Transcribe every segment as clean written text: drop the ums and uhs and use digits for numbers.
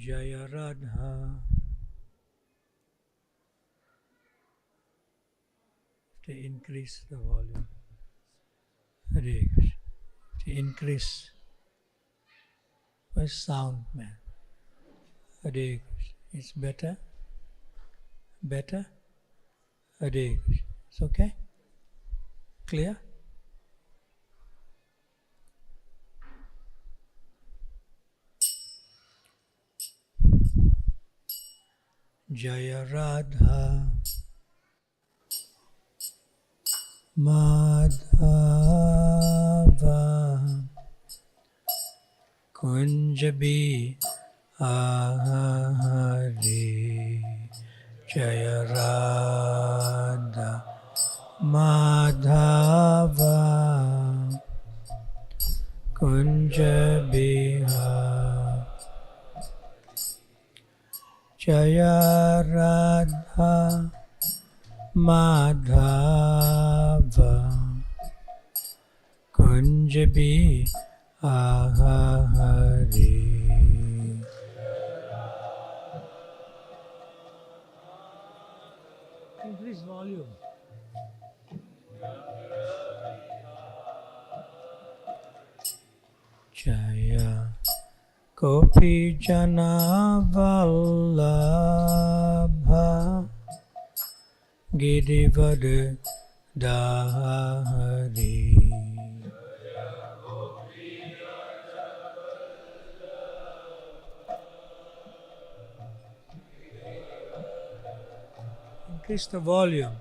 Jaya Radha. To increase the volume. Hare Krishna. To increase. Where's sound, man? Hare Krishna. It's better? Better? Hare Krishna. It's okay? Clear? Jaya Radha Madhava Kunjabi Hare Jaya Radha Madhava Kunjabi Jaya Radha Madhava Kunjabi Hare. Increase volume. Jaya Gopi Jana Vallabha Girivardhari. Increase the volume.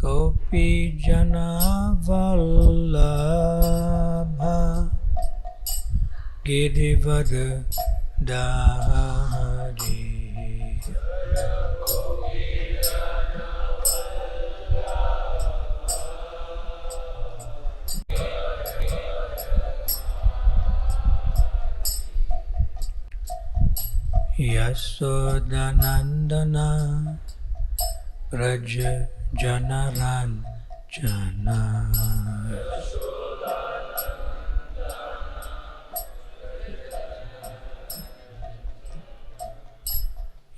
Gopi Jana Vallabha Girivardhari. Yasodhanandana Braja Janaranjana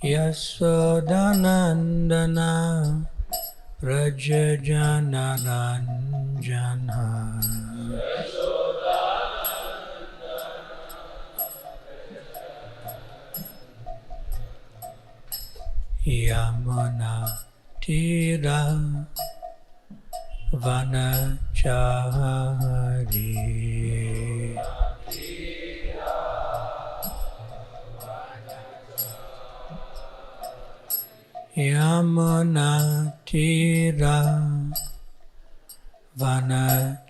Yasodhanandana Braja Janaranjana Yamuna Tira Vanachari Yamuna Tira Vanachari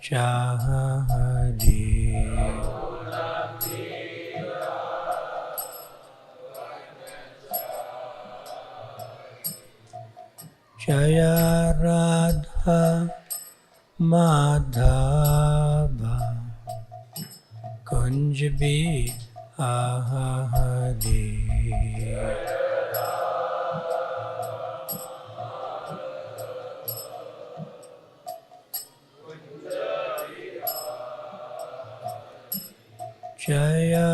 Jaya Radha Madhava Kunjabi Hare. Jaya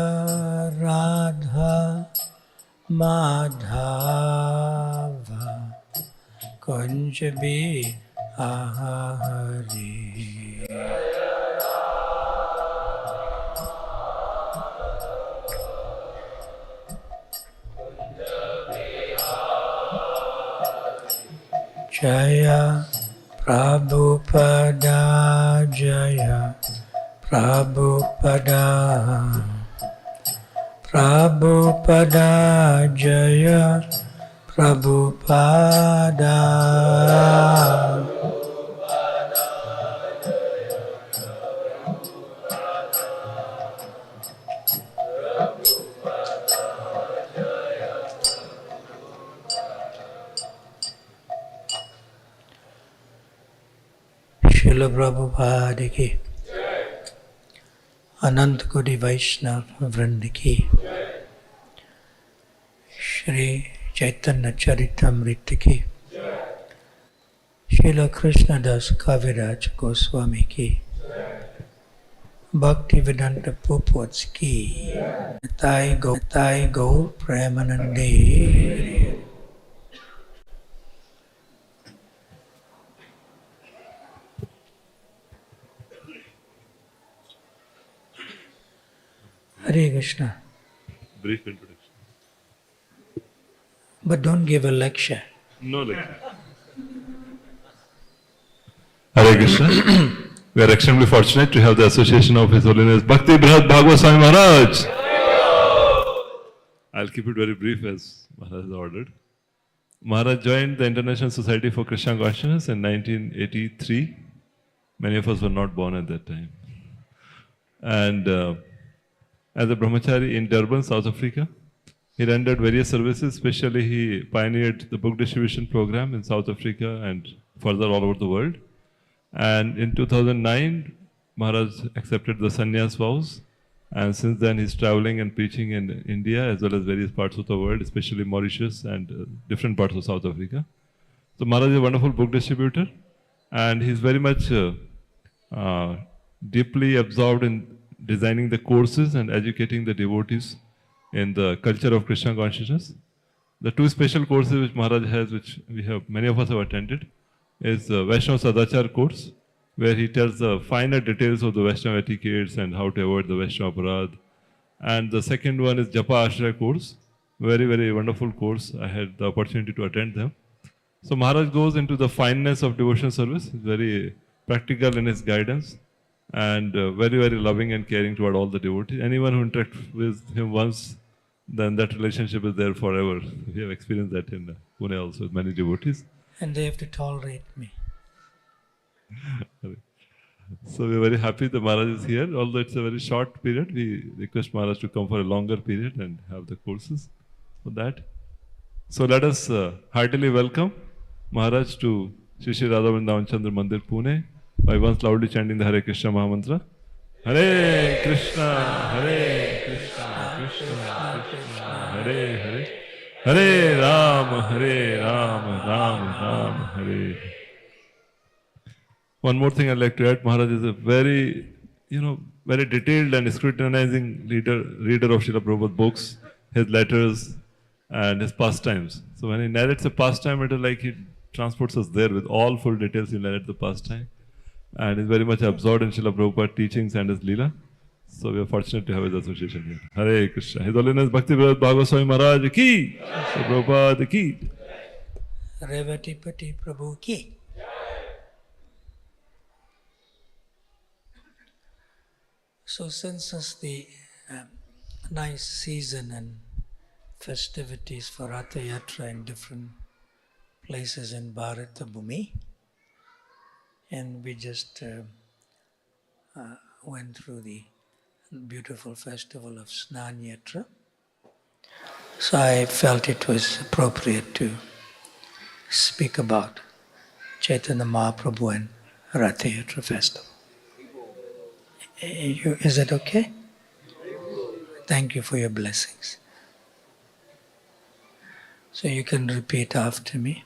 Radha Madhava Kunjabi Hare. Jaya Prabhupada Jaya Prabhupada Prabhupada Jaya Prabhupada Srila Prabhupada ki Anant Koti Vaishnav Vrind ki Shri Chaitanya Charitamrita ki Srila Krishna Das Kaviraj Goswami ki Bhaktivedanta Purpose ki. 𝗕𝗵𝗴𝗃 Premanande. Hare Krishna. Brief introduction. But don't give a lecture. No lecture. Hare Krishna. We are extremely fortunate to have the association of His Holiness 𝗕𝗵𝗴𝗃 Swami Maharaj. I'll keep it very brief as Maharaj has ordered. Maharaj joined the International Society for Krishna Consciousness in 1983. Many of us were not born at that time. And as a brahmachari in Durban, South Africa, he rendered various services. Especially, he pioneered the book distribution program in South Africa and further all over the world. And in 2009, Maharaj accepted the sannyas vows. And since then, he's traveling and preaching in India as well as various parts of the world, especially Mauritius and different parts of South Africa. So Maharaj is a wonderful book distributor, and he's very much deeply absorbed in designing the courses and educating the devotees in the culture of Krishna consciousness. The two special courses which Maharaj has, which many of us have attended, is the Vaishnava Sadachar course, where he tells the finer details of the Vaishnava etiquettes and how to avoid the Vaishnava Aparadh. And the second one is Japa Ashraya course, very, very wonderful course. I had the opportunity to attend them. So Maharaj goes into the fineness of devotional service. He's very practical in his guidance and very, very loving and caring toward all the devotees. Anyone who interacts with him once, then that relationship is there forever. We have experienced that in Pune also with many devotees. And they have to tolerate me. So we are very happy that Maharaj is here. Although it's a very short period, we request Maharaj to come for a longer period and have the courses for that. So let us heartily welcome Maharaj to Shri Shri Radha Vrindavan Chandra Mandir, Pune, by once loudly chanting the Hare Krishna Mahamantra. Hare Krishna, Hare Krishna, Krishna Krishna, Hare Hare, Hare Rama, Hare Rama, Rama Rama, Hare. One more thing I'd like to add, Maharaj is a very, very detailed and scrutinizing reader of Srila Prabhupada books, his letters, and his pastimes. So when he narrates a pastime, it is like he transports us there with all full details. He narrates the pastime, and is very much absorbed in Srila Prabhupada teachings and his Leela. So we are fortunate to have his association here. Hare Krishna. His Holiness 𝗕𝗵𝗴𝗃 Swami Maharaj ki, Srila Prabhupada ki. Revatipati Prabhu ki. So since it's the nice season and festivities for Ratha Yatra in different places in Bharata Bhumi, and we just went through the beautiful festival of Snan Yatra, so I felt it was appropriate to speak about Chaitanya Mahaprabhu and Ratha Yatra festival. Is that okay? Thank you for your blessings. So you can repeat after me.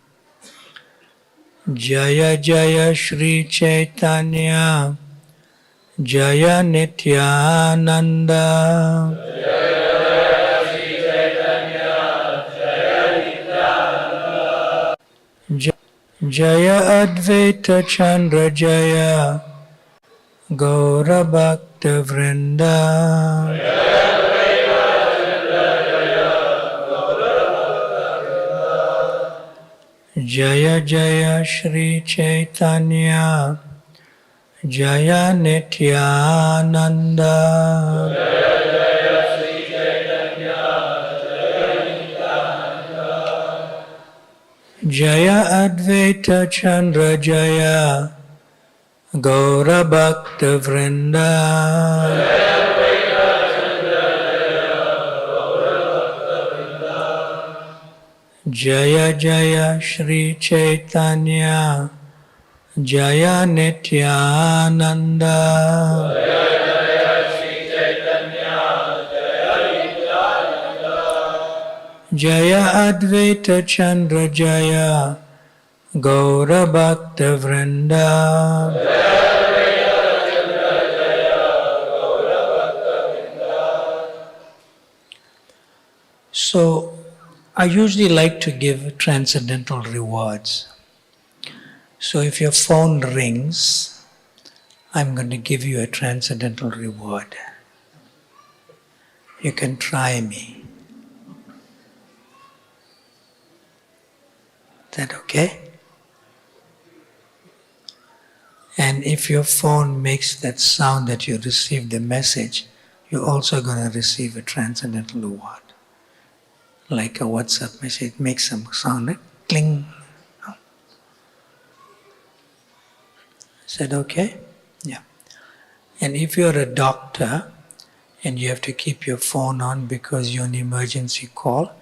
Jaya Jaya Shri Chaitanya, Jaya Nityananda, Jaya Shri Chaitanya, Jaya Nityananda, Jaya Advaita Chandra Jaya, Gaura Bhakta Vrinda, Jaya Jaya Shri Chaitanya, Jaya Nityananda, Jaya Jaya Shri Chaitanya, Jaya Nityananda, Jaya Advaita Chandra Jaya, Gaura Bhakta Vrinda, Jaya Jaya Shri Chaitanya, Jaya Nityananda, Jaya Jaya Shri Chaitanya, Jaya Nityananda, Jaya Advaita Chandra Jaya, Gaura Bhakta Vrinda, So I usually like to give transcendental rewards. So if your phone rings, I'm going to give you a transcendental reward. You can try me. Is that okay? And if your phone makes that sound that you received the message, you're also going to receive a transcendental reward. Like a WhatsApp message, it makes some sound like cling. Is that okay? Yeah. And if you're a doctor and you have to keep your phone on because you're an emergency call,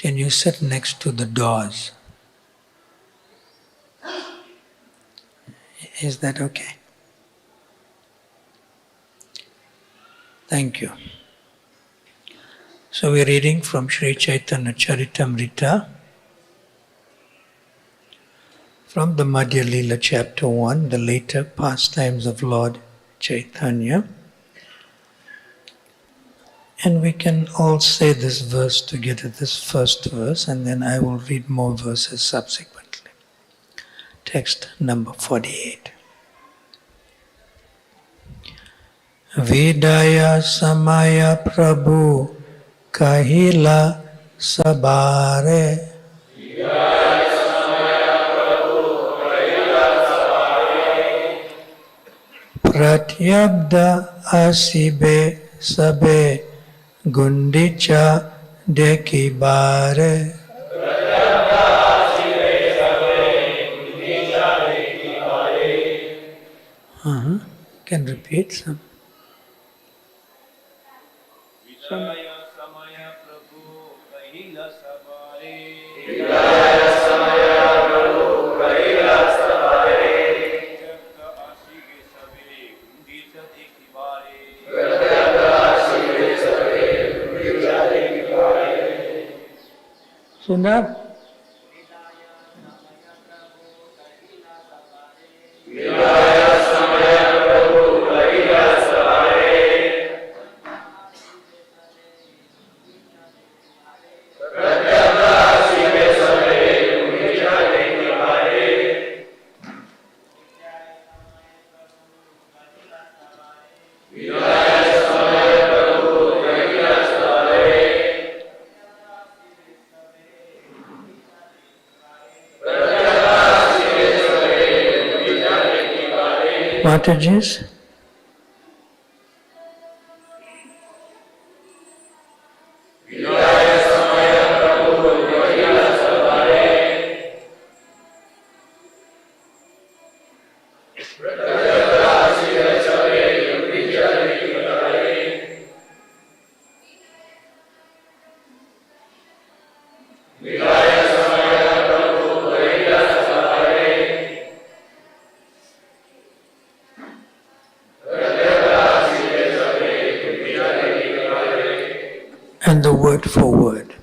then you sit next to the doors. Is that okay? Thank you. So we're reading from Sri Chaitanya Charitamrita, from the Madhya Lila chapter 1, the later pastimes of Lord Chaitanya. And we can all say this verse together, this first verse, and then I will read more verses subsequently. Text number 48. Vidaya Samaya Prabhu Kahila Sabare Pratyabda Asibe Sabe Gundicha Dekibare. Can repeat some. Vidaya Samaya Prabhu Kahila Sabare. Vidaya Samaya Prabhu Kahila Sabare. Pratyabda Asibe Sabe Gundicha Dekibare. Pratyabda Asibe Sabe Gundicha Dekibare. Sundar? Vidaya Samaya Prabhu Kahila Sabare. Pratyabda Asibe Sabe Gundicha Dekibare. Vidaya Samaya Prabhu Kahila Sabare. Pratyabda Asibe Sabe Gundicha Dekibare. Mataji's? Vidaya Samaya Prabhu Kahila Sabare. Pratyabda Asibe Sabe Gundicha Dekibare. Vidaya Samaya Prabhu Kahila Sabare. Pratyabda Asibe Sabe Gundicha Dekibare. And the word for word.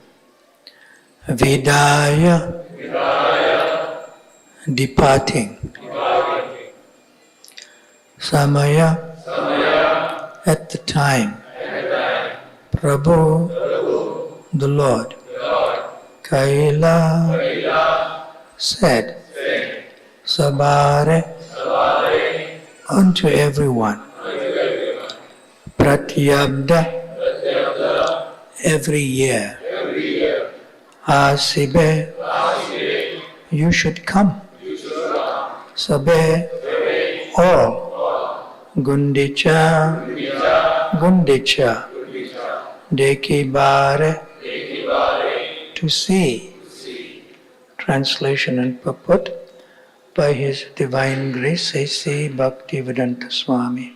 Vidaya, Vidaya departing. Departing. Samaya, Samaya at the time. Time. Prabhu, Prabhu the Lord. Lord Kaila, Kahila said. said Sabare, Sabare unto everyone. unto everyone. Pratyabda, Pratyabda every year. every year. Asibe, Asibe you should come. you should come. Sabe, Sabe all. Gundicha, Gundicha Gundicha. Gundicha Dekibare, Dekibare to see. see. Translation and purport by His Divine Grace A.C. Bhaktivedanta Swami.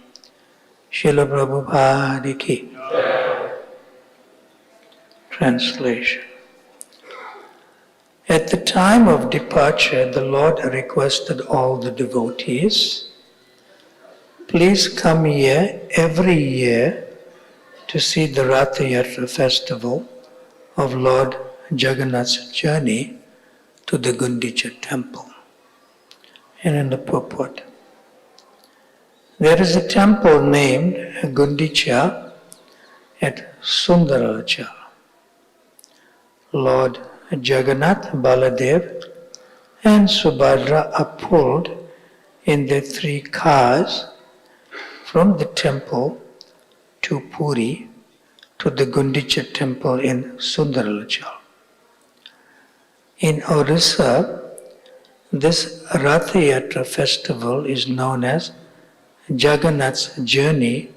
Srila Prabhupada ki. Translation. At the time of departure, the Lord requested all the devotees, please come here every year to see the Ratha Yatra festival of Lord Jagannath's journey to the Gundicha temple. And in the purport, there is a temple named Gundicha at Sundarachala, Lord Jagannath, Baladev, and Subhadra are pulled in their 3 cars from the temple to Puri to the Gundicha temple in Sundaralachal. In Orissa, this Ratha Yatra festival is known as Jagannath's journey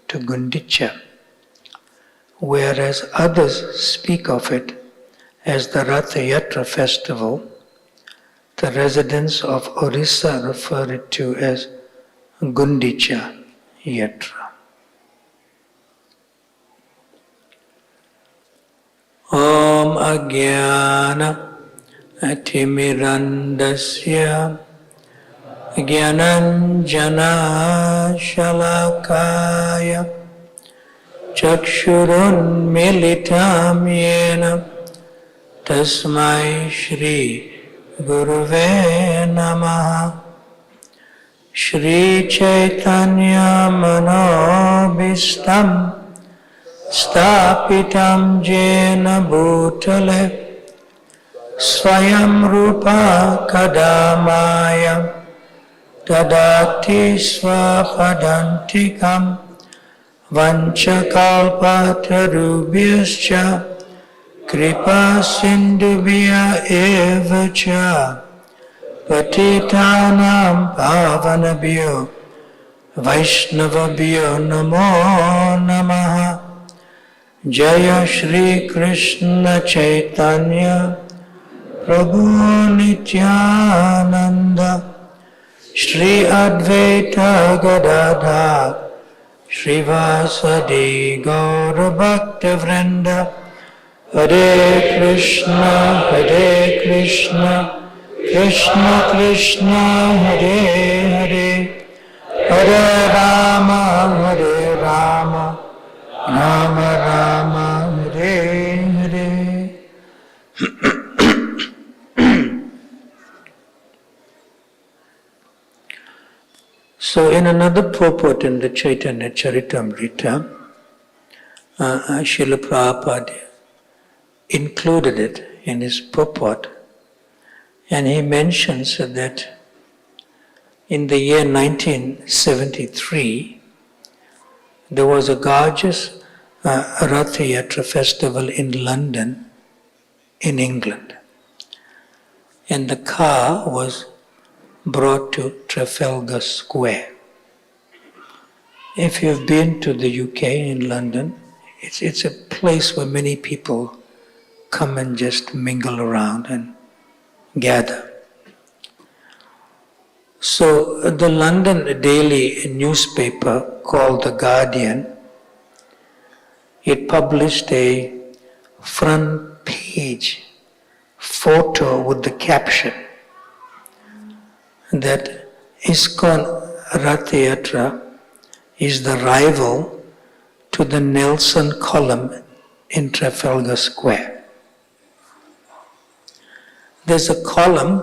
to Gundicha, whereas others speak of it as the Ratha Yatra festival. The residents of Orissa refer it to as Gundicha Yatra. Om Ajnana Atimirandasya Jnananjana Shalakaya Chakshurun Militam Yena Tasmai Shri Gurave Namaha. Shri Chaitanya Manobhistam Stapitam Jena Bhutale Swayam Rupa Kadamaya Dadati Swapadantikam Vanchakalpatarubhyascha Kripa Sindhubhya Evacha Patitanam Pavanabhyo Vaishnavabhyo Namo Namaha. Jaya Shri Krishna Chaitanya Prabhu Nityananda Shri Advaita Gadadha Srivasadi Gaura Bhakta Vrinda. Hare Krishna, Krishna Krishna, Hare Hare, Hare Rama, Rama Rama, Hare Hare. So in another purport in the Chaitanya Charitamrita, Srila Prabhupada included it in his purport, and he mentions that in the year 1973, there was a gorgeous Ratha Yatra festival in London, in England. And the car was brought to Trafalgar Square. If you've been to the UK in London, it's a place where many people come and just mingle around and gather. So the London daily newspaper called The Guardian, it published a front page photo with the caption that ISKCON Ratha Yatra is the rival to the Nelson column in Trafalgar Square. There's a column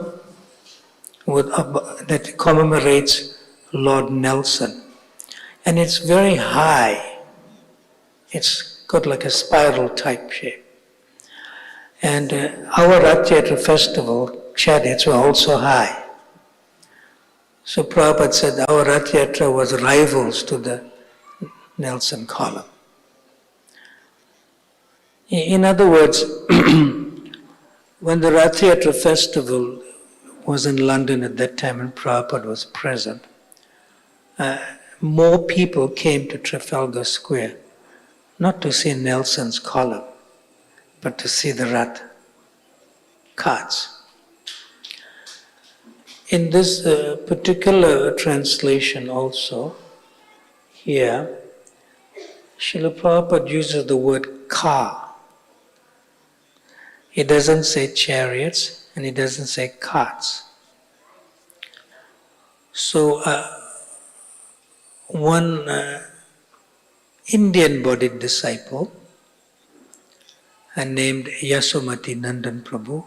that commemorates Lord Nelson, and it's very high. It's got like a spiral type shape. And our Ratha Yatra festival chariots were also high. So Prabhupada said our Ratha Yatra was rivals to the Nelson column. In other words, when the Ratha Yatra festival was in London at that time and Prabhupada was present, more people came to Trafalgar Square, not to see Nelson's column, but to see the Rath carts. In this particular translation also, here, Srila Prabhupada uses the word car. He doesn't say chariots and he doesn't say carts. So one Indian-bodied disciple named Yasomati Nandan Prabhu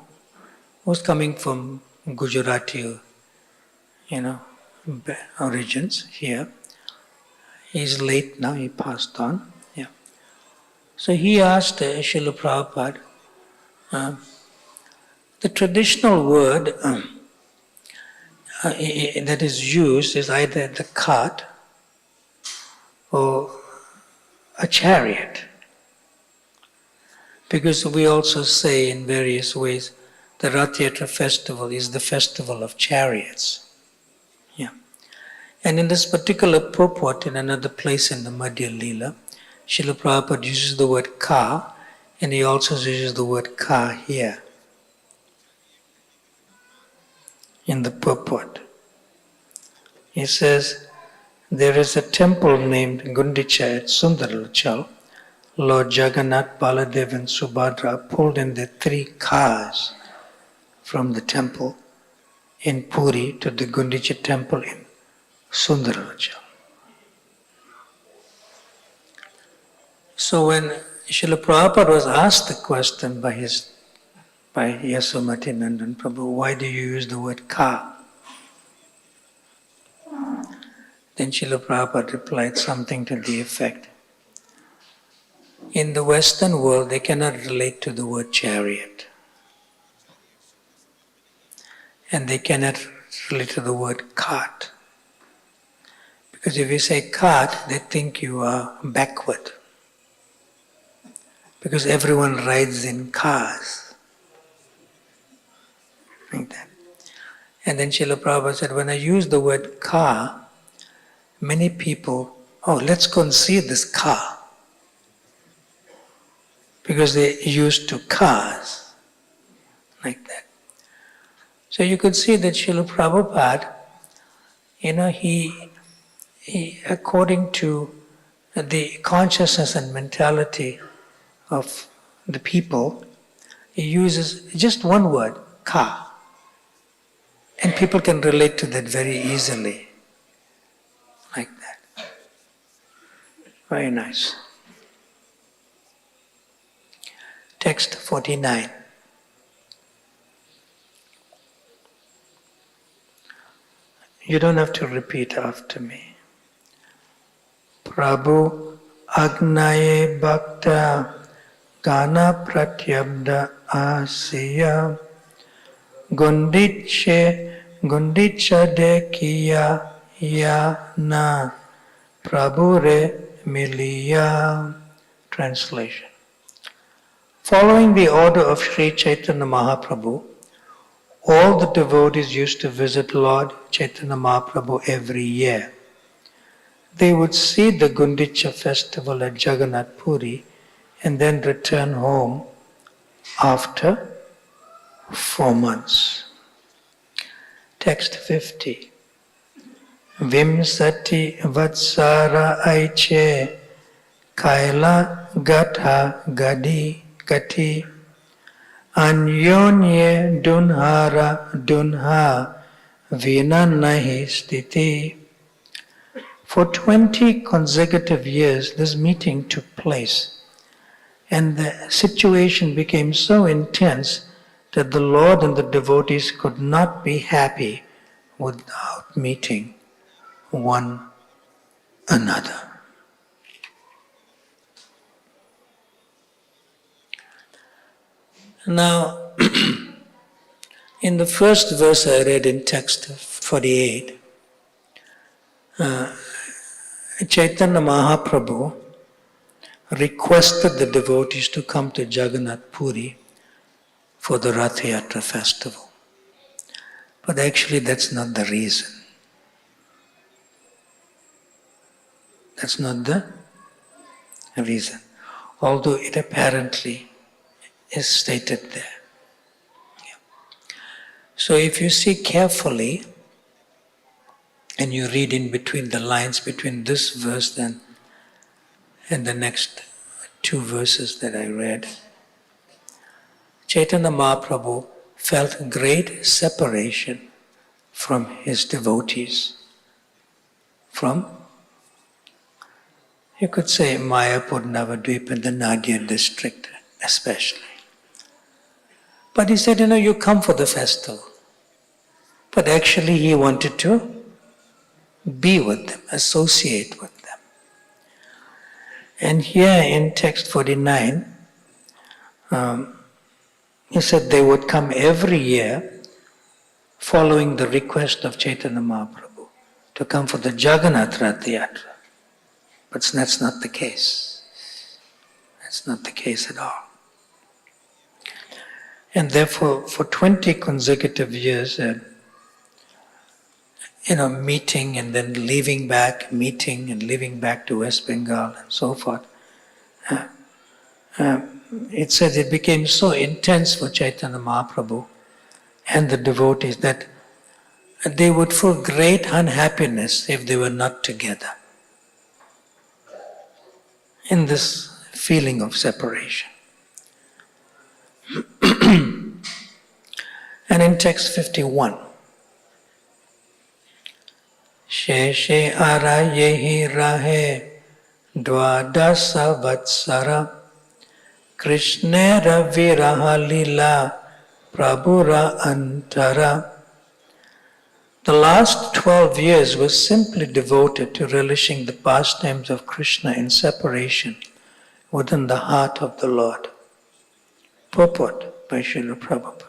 was coming from Gujarati, origins here. He's late now, he passed on. Yeah. So he asked Srila Prabhupada, The traditional word that is used is either the cart or a chariot. Because we also say in various ways the Rath Yatra festival is the festival of chariots. Yeah. And in this particular purport, in another place in the Madhya Leela, Srila Prabhupada uses the word ka, and he also uses the word ka here in the purport. He says, there is a temple named Gundicha at Sundarlachal. Lord Jagannath, Baladev and Subhadra pulled in the 3 cars from the temple in Puri to the Gundicha temple in Sundarlachal. So when Srila Prabhupada was asked the question by Yasomati Nandan Prabhu, why do you use the word car? Then Srila Prabhupada replied something to the effect, in the Western world they cannot relate to the word chariot. And they cannot relate to the word cart. Because if you say cart, they think you are backward. Because everyone rides in cars. Like that. And then Srila Prabhupada said, when I use the word car, many people, let's go and see this car. Because they're used to cars. Like that. So you could see that Srila Prabhupada, he according to the consciousness and mentality of the people, he uses just one word, ka. And people can relate to that very easily. Like that. Very nice. Text 49. You don't have to repeat after me. Prabhu Agnaye Bhakta Gana Pratyabda Asiya Gundicha de Kiya Ya Na Prabhu Re Miliya. Translation. Following the order of Sri Chaitanya Mahaprabhu, all the devotees used to visit Lord Chaitanya Mahaprabhu every year. They would see the Gundicha festival at Jagannath Puri and then return home after 4 months. Text 50. Vimsati Vatsara Aiche Kaila Gatha Gati Anyonye Dunhara Dunha Vina Nahi Stiti. For 20 consecutive years, this meeting took place, and the situation became so intense that the Lord and the devotees could not be happy without meeting one another. Now, in the first verse I read in text 48, Chaitanya Mahaprabhu requested the devotees to come to Jagannath Puri for the Rath Yatra festival. But actually that's not the reason. That's not the reason. Although it apparently is stated there. Yeah. So if you see carefully, and you read in between the lines between this verse and the next 2 verses that I read, Chaitanya Mahaprabhu felt great separation from his devotees, from, you could say, Mayapur, Navadvip and the Nadia district especially. But he said, you come for the festival. But actually he wanted to be with them, associate with them. And here in text 49, He said they would come every year following the request of Chaitanya Mahaprabhu to come for the Jagannath Rath Yatra. But that's not the case. That's not the case at all. And therefore, for 20 consecutive years, meeting and then leaving back, meeting and leaving back to West Bengal and so forth, it says it became so intense for Chaitanya Mahaprabhu and the devotees that they would feel great unhappiness if they were not together in this feeling of separation. And in text 51, Sheshe ara yehi rahe dwadasa vatsara Krishnera viraha lila prabhura antara. The last 12 years was simply devoted to relishing the pastimes of Krishna in separation within the heart of the Lord. Purport by Srila Prabhupada.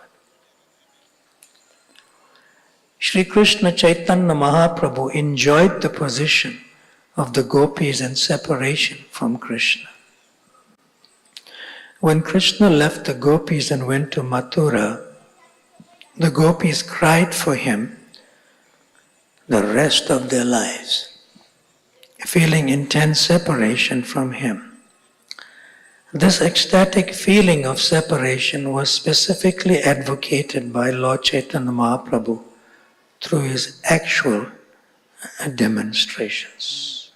Sri Krishna Chaitanya Mahaprabhu enjoyed the position of the gopis in separation from Krishna. When Krishna left the gopis and went to Mathura, the gopis cried for him the rest of their lives, feeling intense separation from him. This ecstatic feeling of separation was specifically advocated by Lord Chaitanya Mahaprabhu through his actual demonstrations.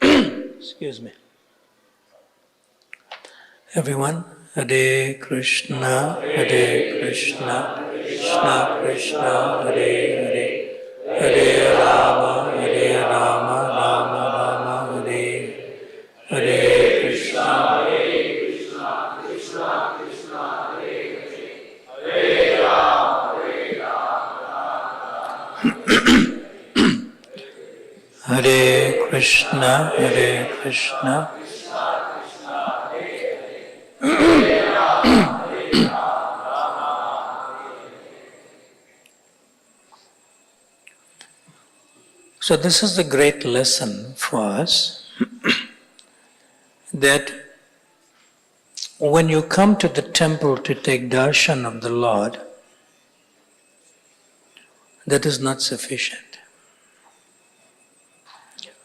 Excuse me. Everyone, Hare Krishna, Hare Krishna, Krishna Krishna, Hare Hare, Hare Rama, Hare Rama, Rama Rama, Hare Hare Krishna, Hare Krishna, Krishna Krishna, Hare Hare, Hare Rama, Hare Rama, Hare Krishna, Hare Krishna. So this is the great lesson for us that when you come to the temple to take darshan of the Lord, that is not sufficient.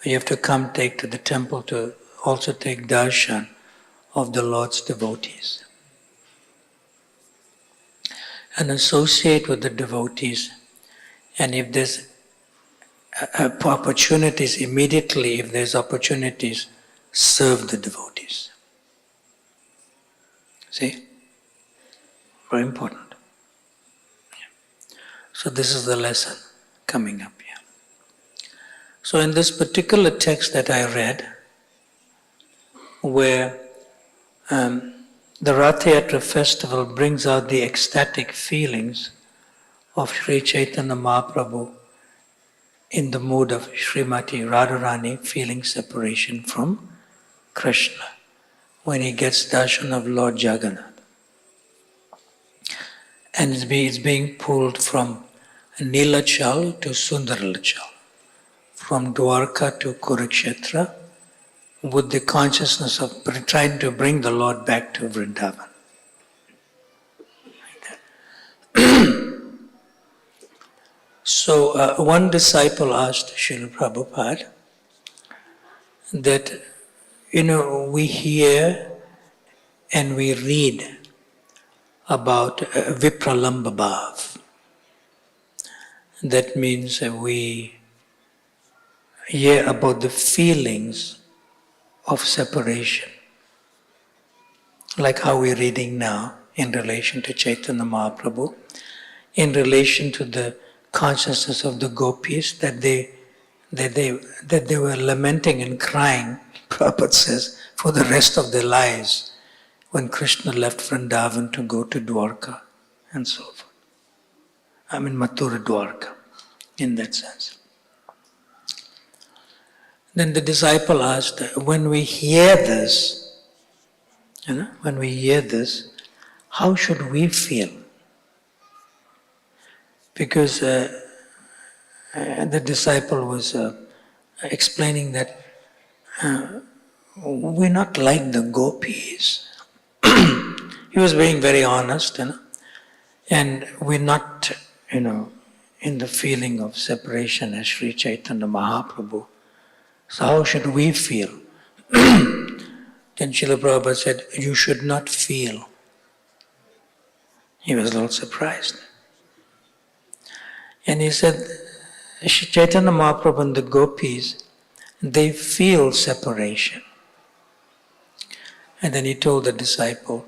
You have to come to the temple to also take darshan of the Lord's devotees and associate with the devotees, and if there's opportunities, immediately if there's opportunities, serve the devotees. See? Very important. So this is the lesson coming up here. So in this particular text that I read, where the Rath Yatra festival brings out the ecstatic feelings of Sri Chaitanya Mahaprabhu in the mood of Srimati Radharani feeling separation from Krishna when he gets darshan of Lord Jagannath. And it's being pulled from Nilachal to Sundarlachal, from Dwarka to Kurukshetra, with the consciousness of trying to bring the Lord back to Vrindavan. Like that. So one disciple asked Srila Prabhupada that, we hear and we read about Vipralambha Bhav. That means we hear about the feelings of separation, like how we're reading now in relation to Chaitanya Mahaprabhu, in relation to the consciousness of the gopis, that they were lamenting and crying, Prabhupada says, for the rest of their lives when Krishna left Vrindavan to go to Dwarka and so forth. Mathura Dwarka, in that sense. Then the disciple asked, when we hear this, When we hear this, how should we feel? Because the disciple was explaining that we're not like the gopis. He was being very honest, and we're not, in the feeling of separation as Sri Chaitanya Mahaprabhu. So how should we feel? Then Srila Prabhupada said, you should not feel. He was a little surprised. And he said, Chaitanya Mahaprabhu and the gopis, they feel separation. And then he told the disciple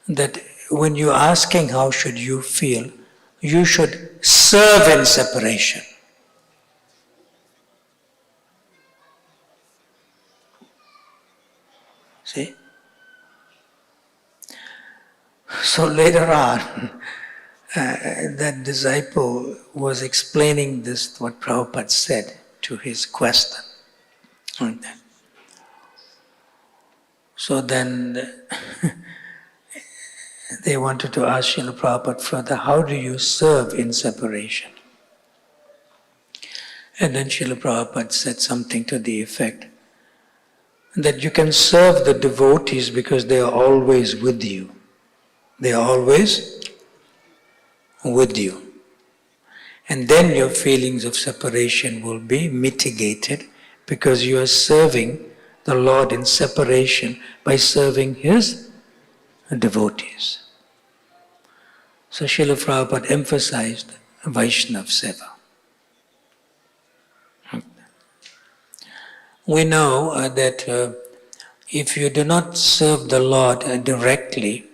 that when you're asking how should you feel, you should serve in separation. See? So later on, that disciple was explaining this, what Prabhupada said to his question. Like that. So then they wanted to ask Srila Prabhupada further, how do you serve in separation? And then Srila Prabhupada said something to the effect that you can serve the devotees because they are always with you. They are always with you. And then your feelings of separation will be mitigated because you are serving the Lord in separation by serving His devotees. So Srila Prabhupada emphasized Vaishnava Seva. We know that if you do not serve the Lord directly,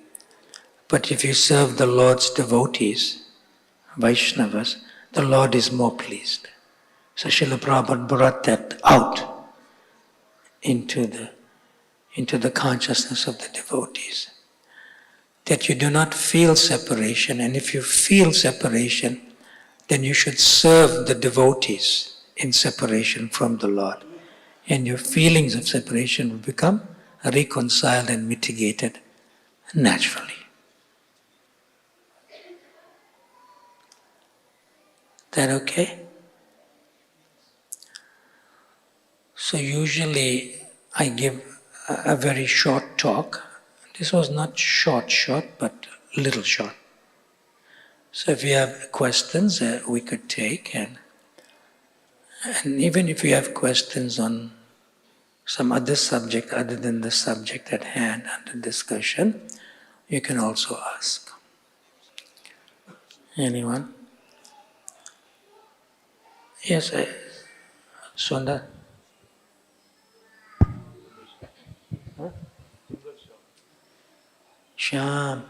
but if you serve the Lord's devotees, Vaishnavas, the Lord is more pleased. So Srila Prabhupada brought that out into the consciousness of the devotees. That you do not feel separation, and if you feel separation, then you should serve the devotees in separation from the Lord. And your feelings of separation will become reconciled and mitigated naturally. That okay? So usually I give a very short talk. This was not short, but little short. So if you have questions, we could take, and even if you have questions on some other subject other than the subject at hand under discussion, you can also ask. Anyone? Yes, Sundar. Huh? Shyam.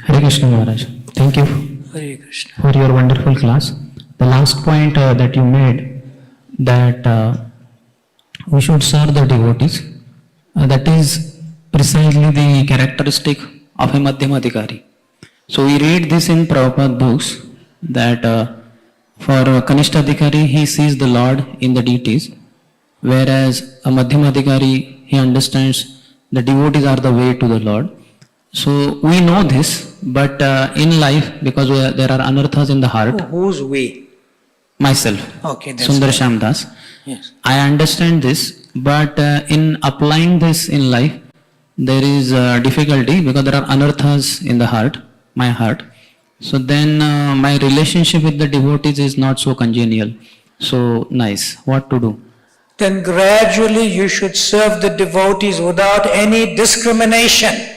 Hare Krishna Maharaj. Thank you Hare Krishna. for your wonderful class. The last point that you made, that we should serve the devotees, that is precisely the characteristic of a Madhyamadikari. So we read this in Prabhupada books that for Kanishtadikari he sees the Lord in the deities, whereas a Madhyamadikari he understands the devotees are the way to the Lord. So we know this, but in life, because there are anarthas in the heart. Who's we? Myself, Okay, that's Sundar right. Shamdas. Yes. I understand this, but in applying this in life, there is difficulty because there are anarthas in the heart, my heart. So then my relationship with the devotees is not so congenial, so nice. What to do? Then gradually you should serve the devotees without any discrimination.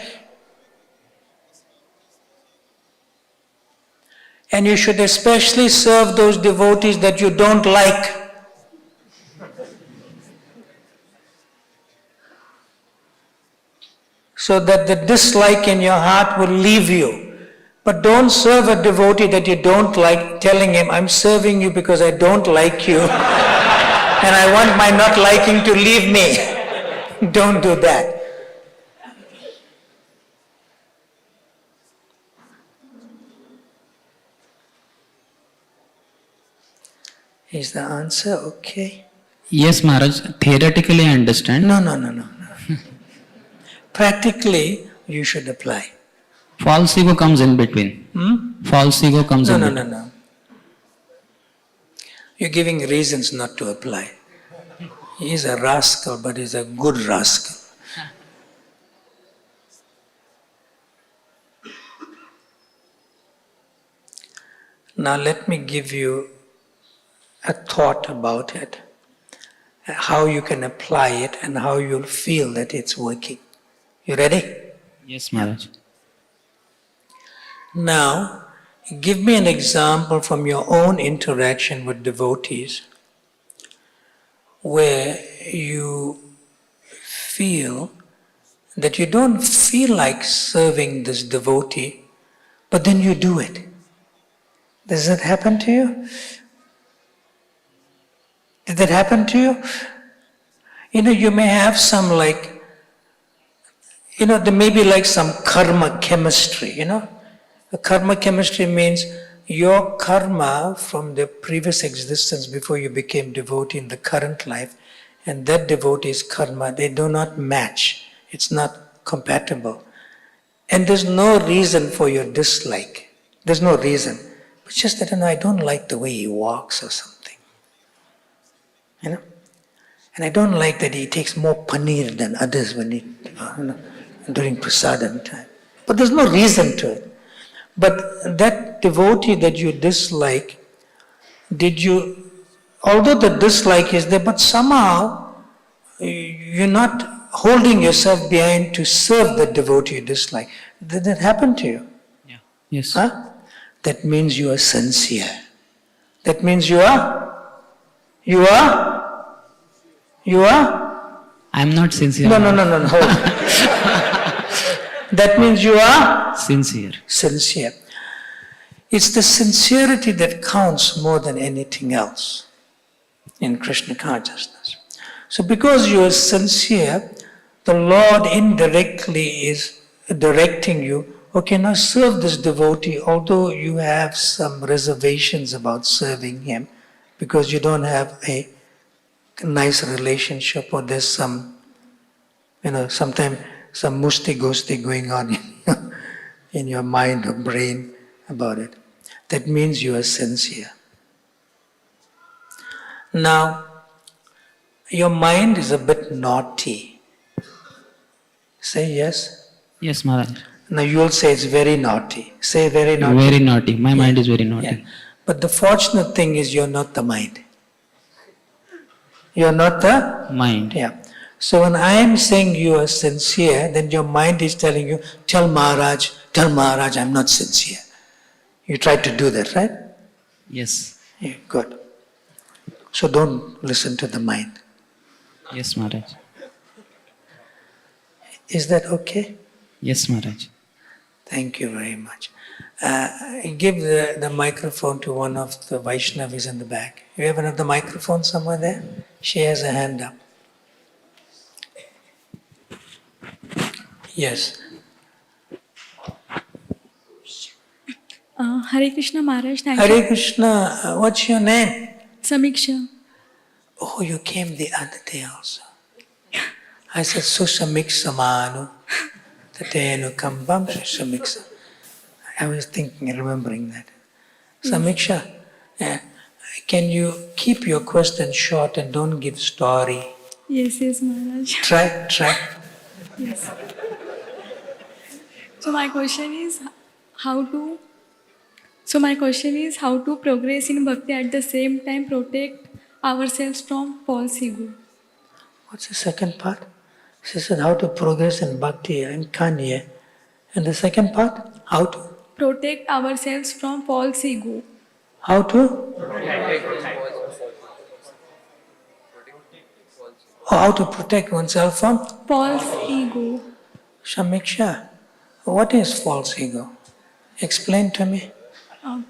And you should especially serve those devotees that you don't like. So that the dislike in your heart will leave you. But don't serve a devotee that you don't like, telling him, I'm serving you because I don't like you. And I want my not liking to leave me. Don't do that. Is the answer okay? Yes, Maharaj. Theoretically, I understand. No. Practically, you should apply. False ego comes in between. False ego comes in between. No. You're giving reasons not to apply. He's a rascal, but he's a good rascal. Now let me give you a thought about it, how you can apply it and how you'll feel that it's working. You ready? Yes, Maharaj. Now, give me an example from your own interaction with devotees where you feel that you don't feel like serving this devotee, but then you do it. Does that happen to you? Did that happen to you? You may have some there may be like some karma chemistry, The karma chemistry means your karma from the previous existence before you became devotee in the current life and that devotee's karma, they do not match. It's not compatible. And there's no reason for your dislike. There's no reason. But just that, I don't like the way he walks or something. And I don't like that he takes more paneer than others when during prasadam time. But there's no reason to it. But that devotee that you dislike, although the dislike is there, but somehow you're not holding yourself behind to serve the devotee you dislike. Did that happen to you? Yeah. Yes. Huh? That means you are sincere. That means you are? I'm not sincere. No. Hold. That means you are? Sincere. Sincere. It's the sincerity that counts more than anything else in Krishna consciousness. So because you are sincere, the Lord indirectly is directing you, okay, now serve this devotee, although you have some reservations about serving him because you don't have a nice relationship or there's some, sometimes some musti-gosti going on in your mind or brain about it. That means you are sincere. Now, your mind is a bit naughty. Say yes. Yes, Maharaj. Now you will say it's very naughty. Say very naughty. Very naughty. My mind is very naughty. Yeah. But the fortunate thing is you're not the mind. You're not the mind. Yeah. So when I am saying you are sincere, then your mind is telling you, tell Maharaj, I'm not sincere. You try to do that, right? Yes. Yeah, good. So don't listen to the mind. Yes, Maharaj. Is that okay? Yes, Maharaj. Thank you very much. Give the microphone to one of the Vaishnavis in the back. You have another microphone somewhere there? She has a hand up. Yes. Hare Krishna Maharaj, thank you. Hare Krishna, what's your name? Samiksha. Oh, you came the other day also. I said, Susamiksamanu, Tatenu Kambam Susamiksa. I was remembering that. Samiksha, can you keep your question short and don't give story? Yes, Maharaj. Try. Yes. So my question is how to progress in bhakti at the same time protect ourselves from false ego. What's the second part? She said how to progress in bhakti and kanya. And the second part, how to? Protect ourselves from false ego. How to? How to protect oneself from? False ego. Samiksha, what is false ego? Explain to me.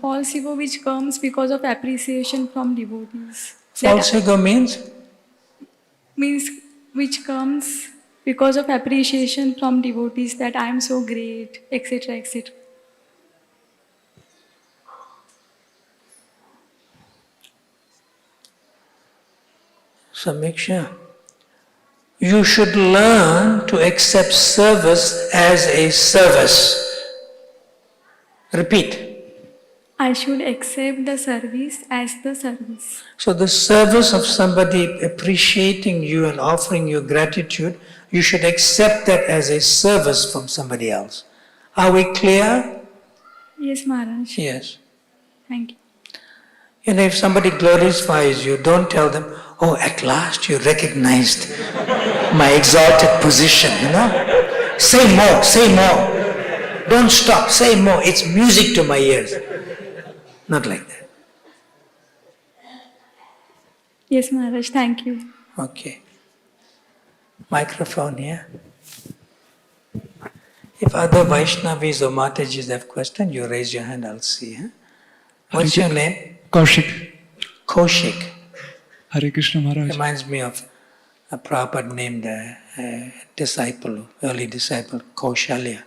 False ego which comes because of appreciation from devotees. False ego means? Means which comes because of appreciation from devotees that I am so great, etc., etc. Samiksha. You should learn to accept service as a service. Repeat. I should accept the service as the service. So the service of somebody appreciating you and offering you gratitude, you should accept that as a service from somebody else. Are we clear? Yes, Maharaj. Yes. Thank you. And if somebody glorifies you, don't tell them, oh, at last you recognized my exalted position, Say more, say more. Don't stop, say more. It's music to my ears. Not like that. Yes, Maharaj. Thank you. Okay. Microphone here. If other Vaishnavis or Matajis have questions, you raise your hand, I'll see. Huh? What's your name? Kaushik. Kaushik. Hare Krishna Maharaj. Reminds me of a Prabhupada named disciple, early disciple, Kaushalya.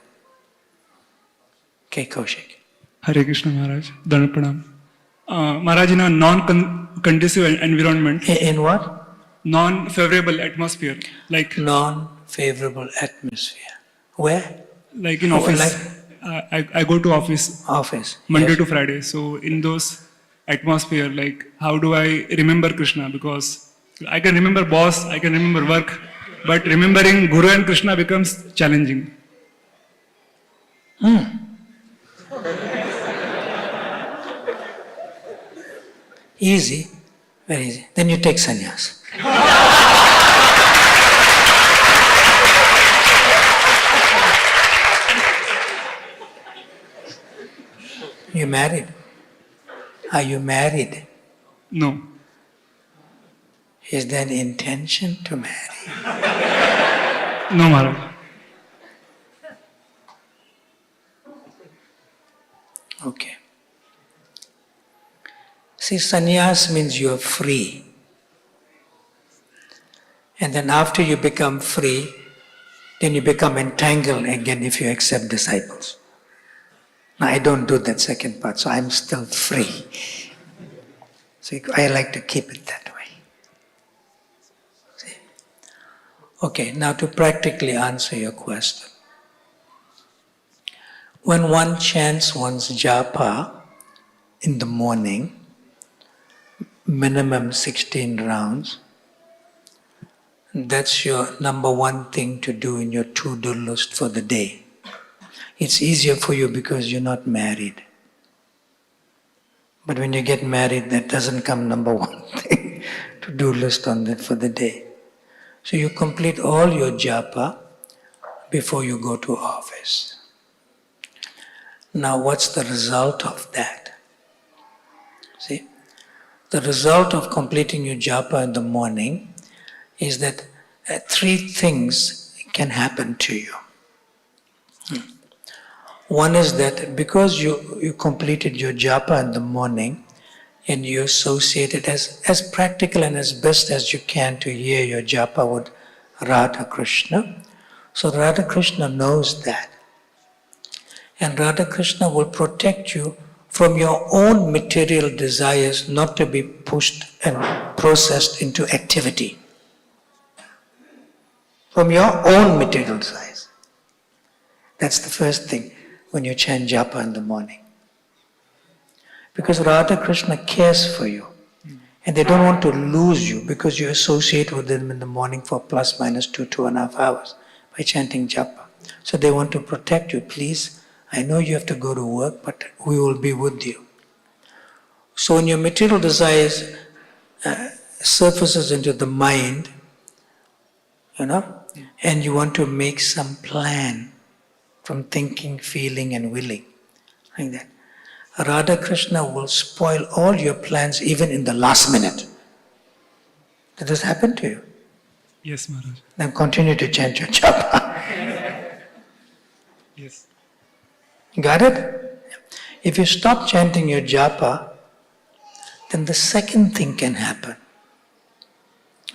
Okay, Kaushik. Hare Krishna Maharaj. Dandavat Pranam. Maharaj, in a non-conducive environment, In what? non-favorable atmosphere, like Non-favorable atmosphere. Where? like in office, I go to office Office. Monday Yes. to Friday. So in those atmosphere, like how do I remember Krishna? Because I can remember boss, I can remember work, but remembering Guru and Krishna becomes challenging. Easy. Very easy. Then you take sannyas. You married? Are you married? No. Is there an intention to marry? No, Maharaj. Okay. See, sannyas means you are free. And then after you become free, then you become entangled again if you accept disciples. Now, I don't do that second part, so I'm still free. So I like to keep it that way. See? Okay, now to practically answer your question. When one chants one's japa in the morning, minimum 16 rounds, that's your number one thing to do in your to-do list for the day. It's easier for you because you're not married. But when you get married, that doesn't come number one thing to do list on that for the day. So you complete all your japa before you go to office. Now what's the result of that? See, the result of completing your japa in the morning is that three things can happen to you. One is that because you completed your japa in the morning and you associate it as practical and as best as you can to hear your japa with Radha Krishna, so Radha Krishna knows that. And Radha Krishna will protect you from your own material desires not to be pushed and processed into activity. From your own material desires. That's the first thing when you chant japa in the morning. Because Radha Krishna cares for you. And they don't want to lose you because you associate with them in the morning for plus minus 2.5 hours by chanting japa. So they want to protect you. Please, I know you have to go to work, but we will be with you. So when your material desires surfaces into the mind, and you want to make some plan from thinking, feeling and willing, like that. Radha Krishna will spoil all your plans even in the last minute. Did this happen to you? Yes, Maharaj. Then continue to chant your japa. Yes. Got it? If you stop chanting your japa, then the second thing can happen.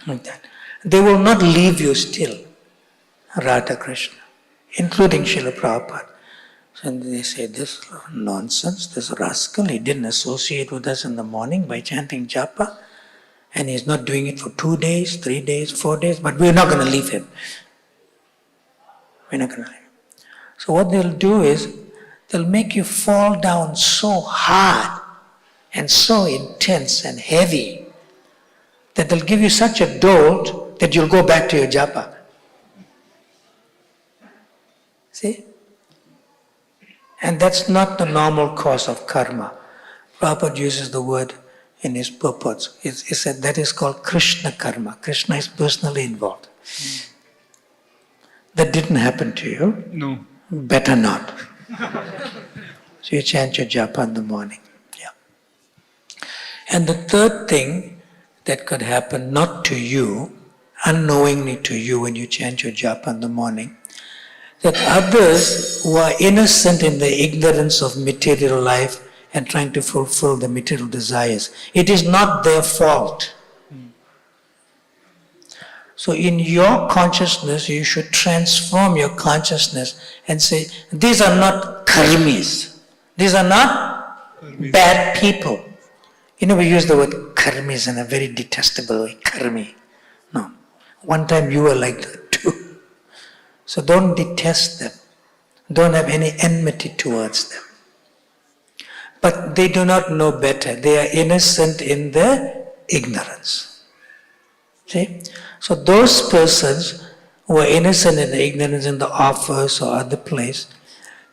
Like that. They will not leave you still, Radha Krishna, including Srila Prabhupada. So they say, this nonsense, this rascal, he didn't associate with us in the morning by chanting japa, And he's not doing it for 2 days, 3 days, 4 days, but we're not going to leave him. We're not going to leave him. So what they'll do is, they'll make you fall down so hard and so intense and heavy that they'll give you such a dolt that you'll go back to your japa. See? And that's not the normal course of karma. Prabhupada uses the word in his purports. He said that is called Krishna karma. Krishna is personally involved. That didn't happen to you. No. Better not. So you chant your japa in the morning. Yeah. And the third thing that could happen, not to you, unknowingly to you when you chant your japa in the morning, that others who are innocent in the ignorance of material life and trying to fulfill the material desires, it is not their fault. So in your consciousness, you should transform your consciousness and say, these are not karmis. These are not bad people. You know, we use the word karmis in a very detestable way, karmi. No. One time you were like that too. So don't detest them. Don't have any enmity towards them. But they do not know better. They are innocent in their ignorance. See? So those persons who are innocent in the ignorance in the office or other place,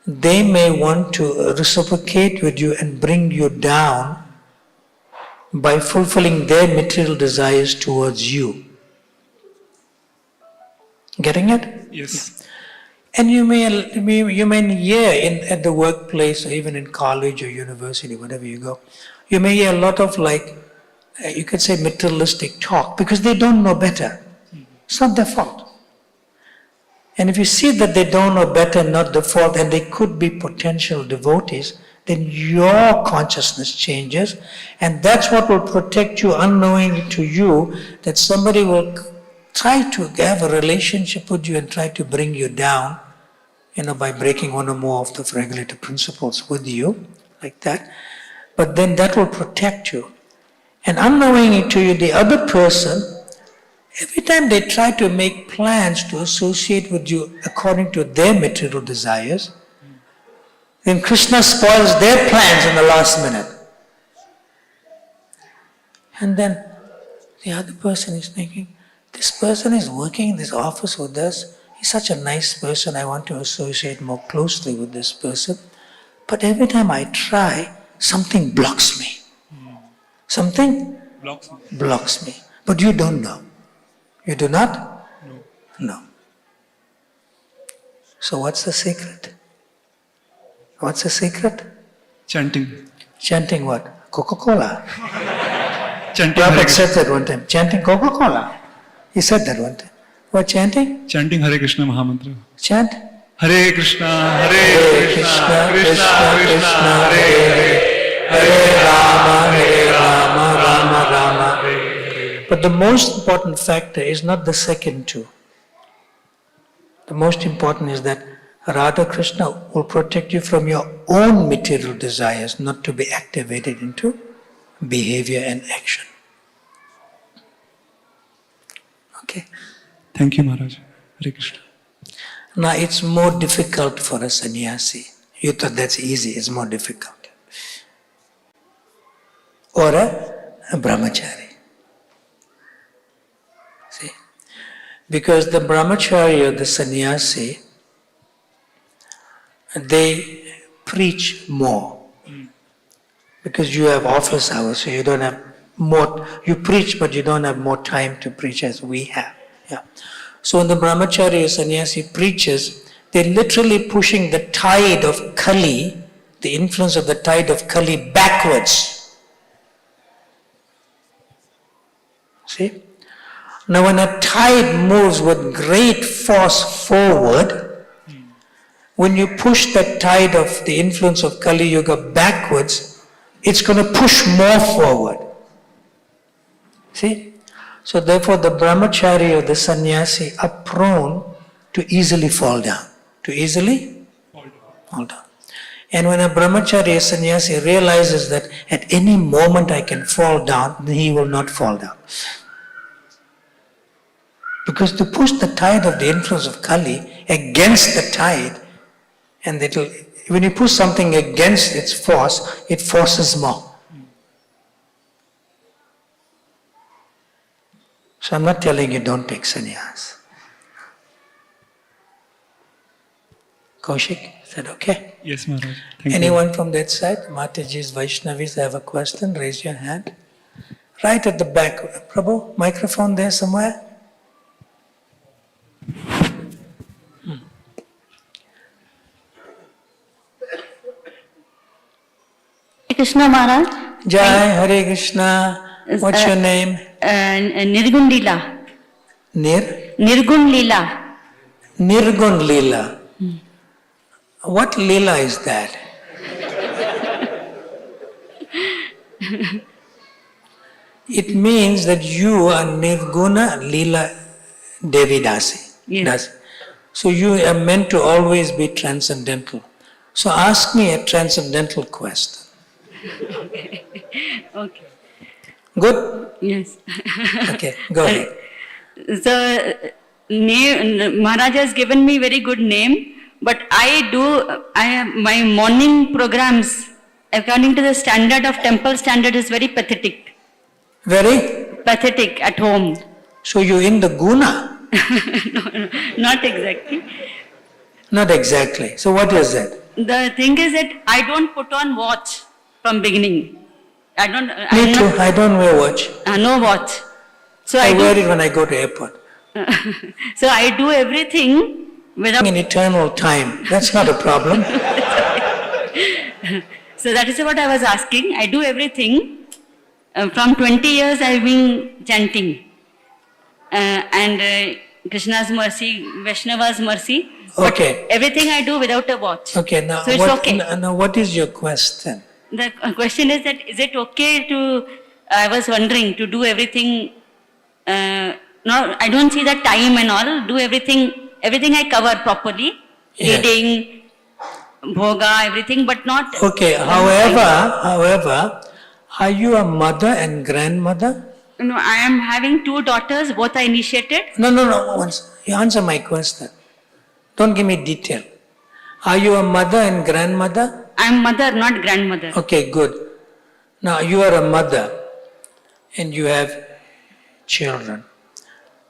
they may want to reciprocate with you and bring you down by fulfilling their material desires towards you. Getting it? Yes. And you may hear at the workplace or even in college or university, wherever you go, you may hear a lot of you could say materialistic talk because they don't know better. It's not their fault. And if you see that they don't know better, not the fault, and they could be potential devotees, then your consciousness changes, and that's what will protect you unknowingly to you, that somebody will try to have a relationship with you and try to bring you down, by breaking one or more of the regulative principles with you, like that. But then that will protect you. And unknowingly to you, the other person, every time they try to make plans to associate with you according to their material desires, then Krishna spoils their plans in the last minute. And then the other person is thinking, this person is working in this office with us. He's such a nice person. I want to associate more closely with this person. But every time I try, something blocks me. Something blocks me. But you don't know. You do not? No. So what's the secret? What's the secret? Chanting. Chanting what? Coca-Cola. Chanting. Prabhupada said that one time. Chanting Coca-Cola. He said that one time. What chanting? Chanting HareKrishna Mahamantra. Chant? Hare Krishna, Hare Krishna, Krishna Krishna, Hare Hare. Hare Rama, Rama Rama. But the most important factor is not the second two. The most important is that Radha Krishna will protect you from your own material desires, not to be activated into behavior and action. Okay? Thank you, Maharaj. Hare Krishna. Now it's more difficult for a sannyasi. You thought that's easy, it's more difficult. Or a brahmachari. See? Because the brahmachari or the sannyasi, they preach more. Because you have office hours, so you don't have more, you preach but you don't have more time to preach as we have. Yeah. So when the brahmachari or sannyasi preaches, they're literally pushing the tide of Kali, the influence of the tide of Kali backwards. See? Now when a tide moves with great force forward, when you push that tide of the influence of Kali Yuga backwards, it's going to push more forward. See? So therefore the brahmachari or the sannyasi are prone to easily fall down. To easily fall down. And when a brahmachari, a sannyasi, realizes that at any moment I can fall down, then he will not fall down. Because to push the tide of the influence of Kali against the tide, and when you push something against its force, it forces more. So I'm not telling you don't take sannyas. Kaushik, is that okay? Yes, Maharaj. Thank Anyone from that side? Mataji's Vaishnavis have a question? Raise your hand. Right at the back. Prabhu, microphone there somewhere? Krishna Maharaj. Jai, Hare Krishna. What's your name? Nirgun Leela. Nirgun Leela. Nirgun Leela. What Leela is that? It means that you are Nirguna Leela Devidasi. Yes. So you are meant to always be transcendental. So ask me a transcendental question. Okay. Good? Yes. Okay, go ahead. So, Maharaj has given me very good name, but I have my morning programs according to the standard of temple standard is very pathetic. Very? Pathetic at home. So you're in the guna? No, not exactly. Not exactly. So what is that? The thing is that I don't put on watch from beginning. Me too. I don't wear watch. No watch. So I wear it when I go to airport. So I do everything without... In eternal time. That's not a problem. So that is what I was asking. I do everything. From 20 years I have been chanting. And Krishna's mercy, Vaishnava's mercy. Okay. But everything I do without a watch. Okay, now, so it's okay. Now what is your question? The question is that, is it okay to, I was wondering, to do everything, no, I don't see the time and all, do everything I cover properly, Yes. reading, bhoga, everything, but not... Okay, however, are you a mother and grandmother? No, I am having 2 daughters, both are initiated. No, once, you answer my question. Don't give me detail. Are you a mother and grandmother? I am mother, not grandmother. Okay, good. Now you are a mother and you have children.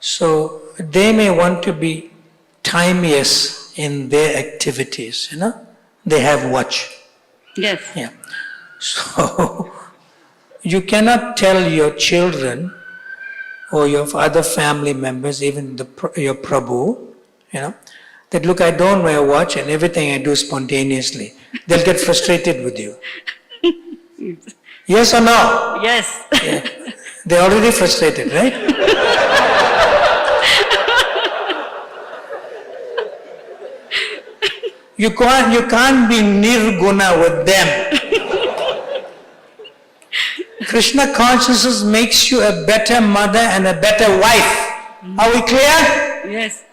So they may want to be timeous in their activities, you know. They have watch. Yes. Yeah. So you cannot tell your children or your other family members, even your Prabhu, you know, that look, I don't wear a watch and everything I do spontaneously. They'll get frustrated with you. Yes or no? Yes. Yeah. They're already frustrated, right? You can't be nirguna with them. Krishna consciousness makes you a better mother and a better wife. Are we clear? Yes.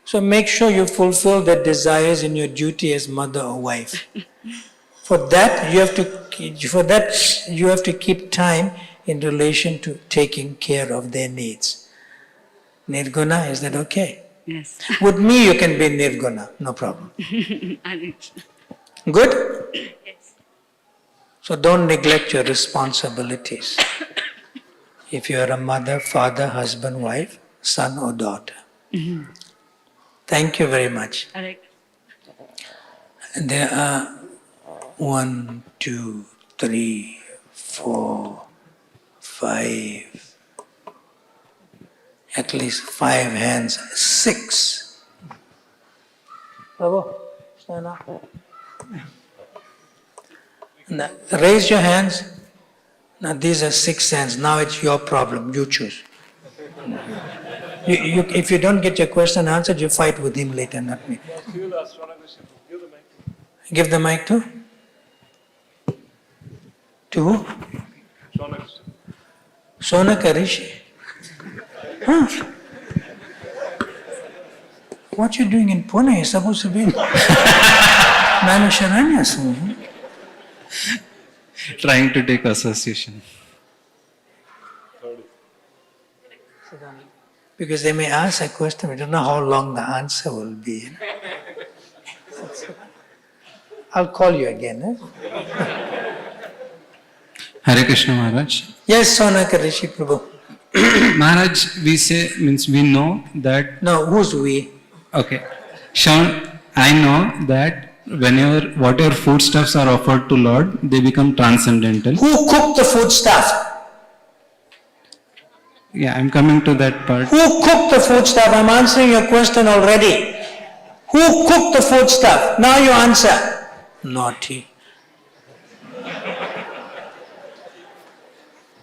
So make sure you fulfill the desires in your duty as mother or wife. For that you have to keep time in relation to taking care of their needs. Nirguna, is that okay? Yes. With me you can be nirguna, no problem. Good? Yes. So don't neglect your responsibilities. If you are a mother, father, husband, wife, son or daughter. Thank you very much. Hare. There are 1, 2, 3, 4, 5, at least 5 hands, 6. Prabhu, stand up. Now, raise your hands. Now these are 6 hands. Now it's your problem. You choose. If you don't get your question answered, you fight with him later, not me. Give the mic to? To who? Sonaka Rishi. Huh? What you doing in Pune? You're supposed to be in... Nanu Sharanyasam. Trying to take association. Because they may ask a question, we don't know how long the answer will be. I'll call you again. Hare Krishna Maharaj. Yes, Sonaka Rishi Prabhu. Maharaj, we say, means we know that. No, who's we? Okay. Sean, I know that whenever, whatever foodstuffs are offered to Lord, they become transcendental. Who cooked the food stuff? Yeah, I'm coming to that part. Who cooked the food stuff? I'm answering your question already. Who cooked the food stuff? Now you answer. Naughty.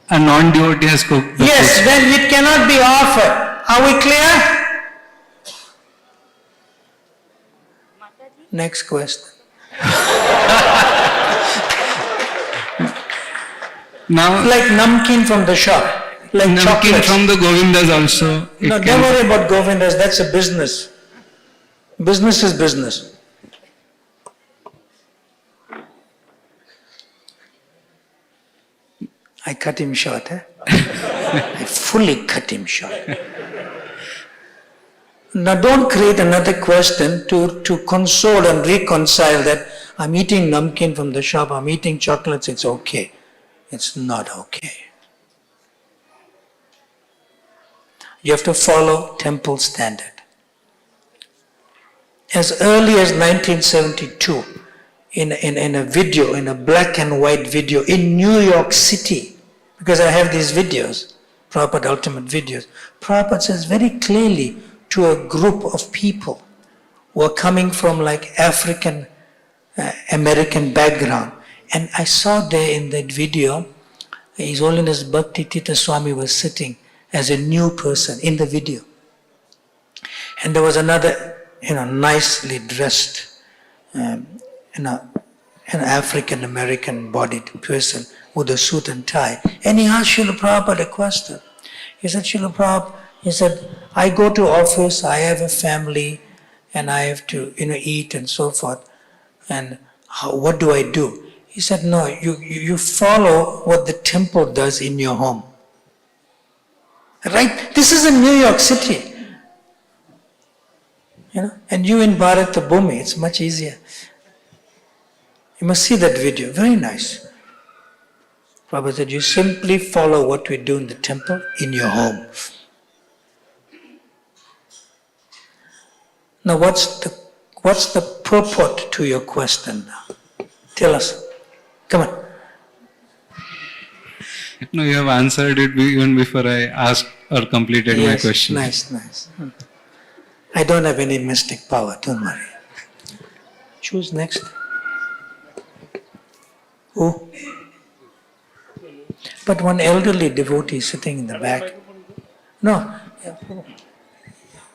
A non-devotee has cooked the Yes, food. then it cannot be offered. Are we clear? Next question. Now, Like namkeen from the shop. Like namkeen chocolates. from the Govindas also. it No, can- don't worry about Govindas, that's a business. Business is business. I cut him short, eh? I fully cut him short. Now don't create another question to console and reconcile that I'm eating namkeen from the shop, I'm eating chocolates, it's okay. It's not okay. You have to follow temple standard. As early as 1972, in a video, in a black and white video in New York City, because I have these videos, Prabhupada Ultimate videos, Prabhupada says very clearly to a group of people who are coming from like African American background. And I saw there in that video, His Holiness Bhakti Tita Swami was sitting as a new person in the video. And there was another, nicely dressed, an African American bodied person with a suit and tie. And he asked Srila Prabhupada a question. He said, Srila Prabhupada, he said, I go to office, I have a family, and I have to, eat and so forth. And what do I do? He said, no, you follow what the temple does in your home. Right? This is in New York City. And you in Bharat Bhumi, it's much easier. You must see that video, very nice. Prabhupada said, you simply follow what we do in the temple in your home. Now what's the purport to your question now? Tell us. Come on. No, you have answered it even before I asked or completed my question. Nice. I don't have any mystic power, don't worry. Choose next. Who? But one elderly devotee sitting in the back. No,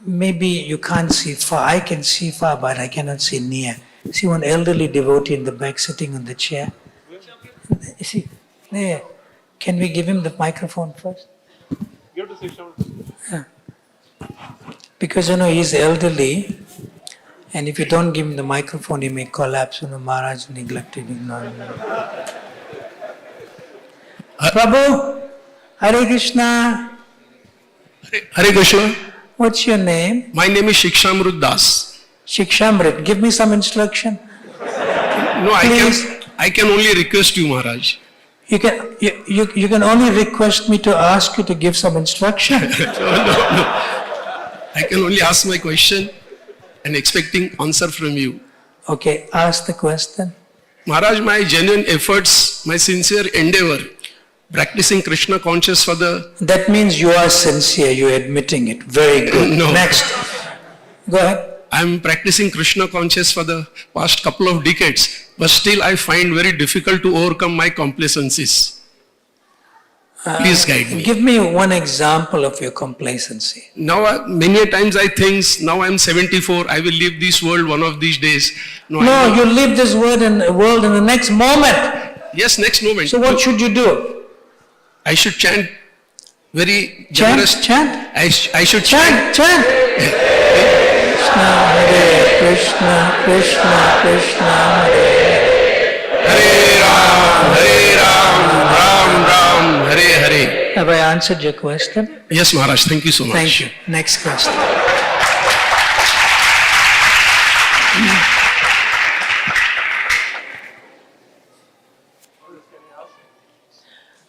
maybe you can't see far. I can see far, but I cannot see near. See one elderly devotee in the back sitting on the chair? You see, there. Can we give him the microphone first? Yeah. Because he's elderly, and if you don't give him the microphone, he may collapse. Maharaj neglected him. Prabhu, Hare Krishna. Hare Krishna. What's your name? My name is 𝗕𝗵𝗴𝗃. Shikshamrit. Give me some instruction. No, Please. I can only request you, Maharaj. You can only request me to ask you to give some instruction. No. I can only ask my question and expecting answer from you. Okay, ask the question. Maharaj, my genuine efforts, my sincere endeavor, practicing Krishna conscious for the... That means you are sincere, you're admitting it. Very good. No. Next. Go ahead. I am practicing Krishna conscious for the past couple of decades, but still I find very difficult to overcome my complacencies. Please guide me. Give me one example of your complacency. Now, many a times I think, now I am 74, I will leave this world one of these days. No, you leave this world in the next moment. Yes, next moment. So what should you do? I should chant very generous. Chant? I should Chant. Hare Krishna, Krishna Krishna, Hare Hare Ram, Ram Ram, Hare Hare. Have I answered your question? Yes, Maharaj, thank you so much. Thank you. Next question.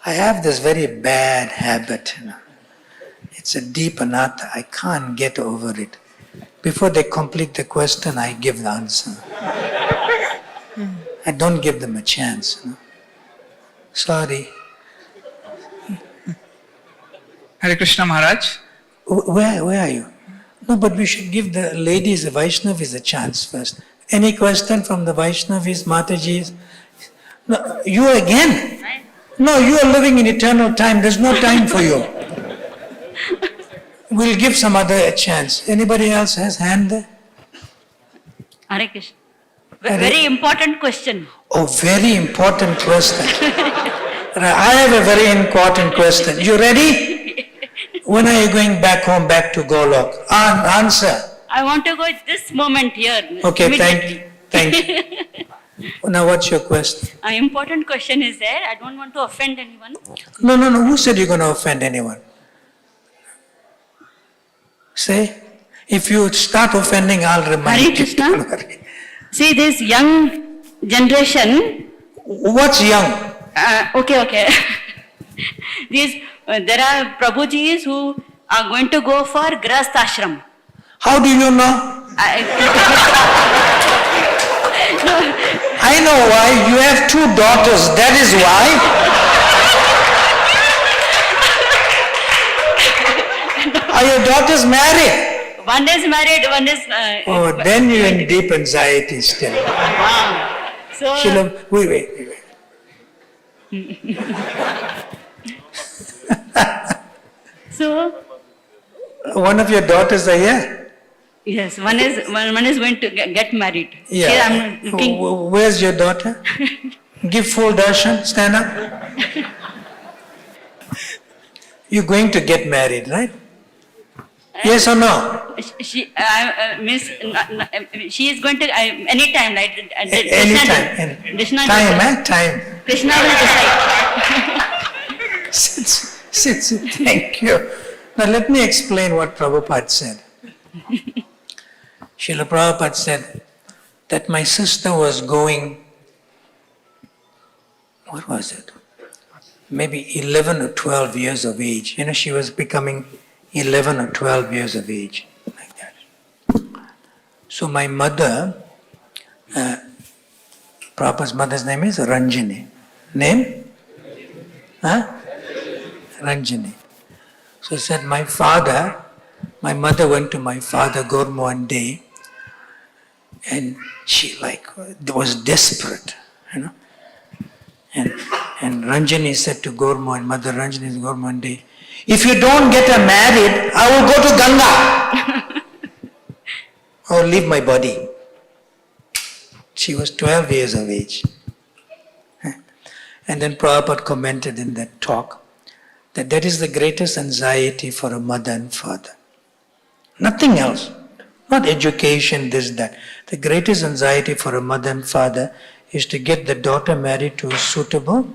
I have this very bad habit. It's a deep anatta. I can't get over it. Before they complete the question, I give the answer. I don't give them a chance. Sorry. Hare Krishna Maharaj. Where are you? No, but we should give the ladies, the Vaishnavis, a chance first. Any question from the Vaishnavis, Matajis? No, you again? No, you are living in eternal time. There's no time for you. We'll give some other a chance. Anybody else has hand there? Hare Krishna. Very important question. Oh, very important question. I have a very important question. You ready? When are you going back home, back to Golok? Answer. I want to go at this moment here. Okay, thank you. Now what's your question? An important question is there. I don't want to offend anyone. No. Who said you're going to offend anyone? Say, if you start offending, I'll remind Hare you. Krishna. See, this young generation. What's young? Okay. There are Prabhujis who are going to go for Grahasth Ashram. How do you know? I know why. You have 2 daughters. That is why. Are your daughters married? One is married, one is... Oh, then you're in deep anxiety still. So... Sheila, wait. So... One of your daughters are here? Yes, one is going to get married. Yeah. Here I'm looking. Where's your daughter? Give full darshan. Stand up. You're going to get married, right? Yes or no? She is going to anytime, right? Anytime. Time. Krishna will decide. Sit. Thank you. Now let me explain what Prabhupada said. Srila Prabhupada said that my sister was going, what was it? Maybe 11 or 12 years of age. She was becoming 11 or 12 years of age, like that. So my mother, Prabhupada's mother's name is Ranjini. Name? Ranjini. So he said, my mother went to my father Gaurma one day, and she was desperate, And Ranjini said to Gaurma, and Mother Ranjini said to Gaurma one day, if you don't get her married, I will go to Ganga. I will leave my body. She was 12 years of age. And then Prabhupada commented in that talk that is the greatest anxiety for a mother and father. Nothing else. Not education, this, that. The greatest anxiety for a mother and father is to get the daughter married to a suitable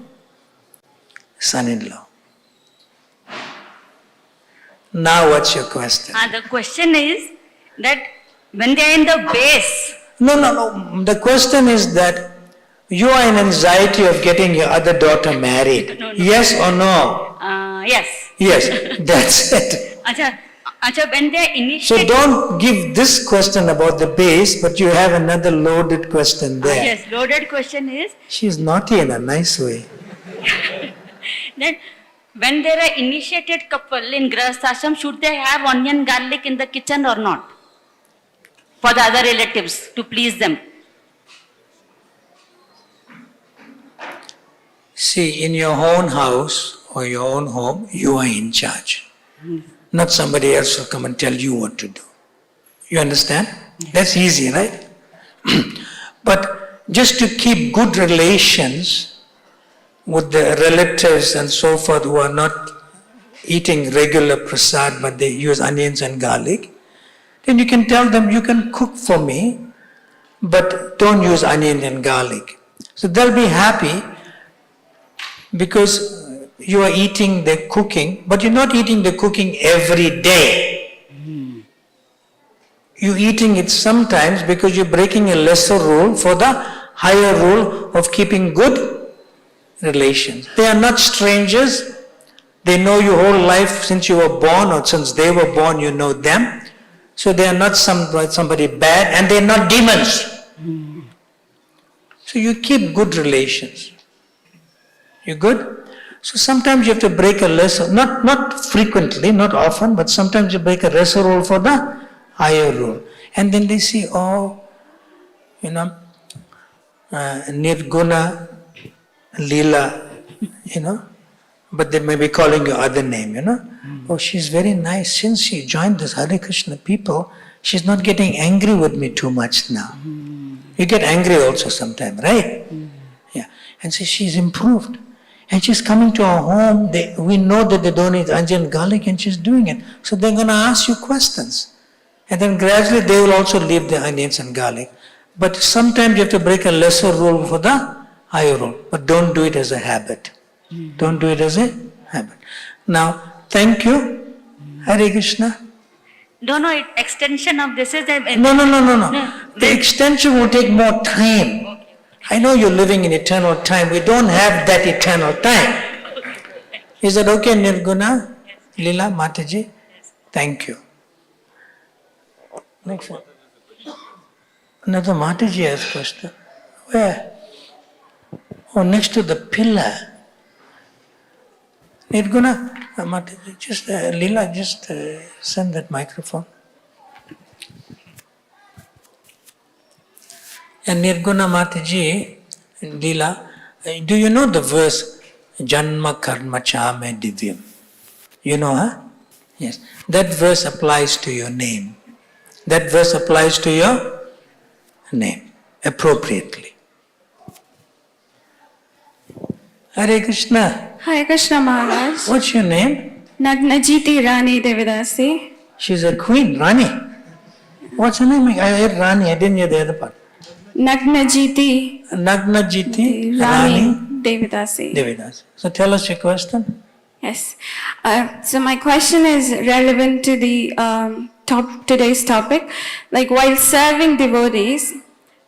son-in-law. Now what's your question? The question is that when they are in the base... No. The question is that you are in anxiety of getting your other daughter married. No. Yes or no? Yes. Yes, that's it. Acha, when they are So initiated... don't give this question about the base, but you have another loaded question there. Yes, loaded question is... She's naughty in a nice way. That when there are initiated couple in Grahasth Ashram, should they have onion, garlic in the kitchen or not? For the other relatives, to please them. See, in your own house or your own home, you are in charge. Not somebody else will come and tell you what to do. You understand? That's easy, right? But just to keep good relations with the relatives and so forth who are not eating regular prasad but they use onions and garlic, then you can tell them, you can cook for me, but don't use onion and garlic. So they'll be happy because you are eating the cooking, but you're not eating the cooking every day. You're eating it sometimes because you're breaking a lesser rule for the higher rule of keeping good relations. They are not strangers. They know your whole life since you were born, or since they were born, you know them. So they are not somebody bad, and they're not demons. So you keep good relations. You good? So sometimes you have to break a lesser, not frequently, not often, but sometimes you break a lesser rule for the higher rule. And then they see, Nirguna, Leela, but they may be calling you other name, Oh, she's very nice. Since she joined this Hare Krishna people, she's not getting angry with me too much now. You get angry also sometimes, right? Yeah. And so she's improved. And she's coming to our home. We know that they don't eat onion and garlic, and she's doing it. So they're going to ask you questions. And then gradually they will also leave the onions and garlic. But sometimes you have to break a lesser rule for the higher rule. But don't do it as a habit. Don't do it as a habit. Now, thank you. Hare Krishna. No, extension of this is... No. The extension will take more time. I know you're living in eternal time. We don't have that eternal time. Is that okay, Nirguna? Leela, Mataji? Thank you. Next one. Another Mataji has question. Where? Oh, next to the pillar. Nirguna, Mataji, just, Leela, just send that microphone. And Nirguna Mataji, Leela, do you know the verse, Janma Karma Chame Divyam? You know, huh? Yes. That verse applies to your name. That verse applies to your name, appropriately. Hare Krishna. Hare Krishna Maharaj. What's your name? Nagnajiti Rani Devidasi. She's a queen, Rani. What's her name? I heard Rani, I didn't hear the other part. Nagnajiti Rani Devidasi. So tell us your question. Yes. So my question is relevant to the today's topic. Like while serving devotees,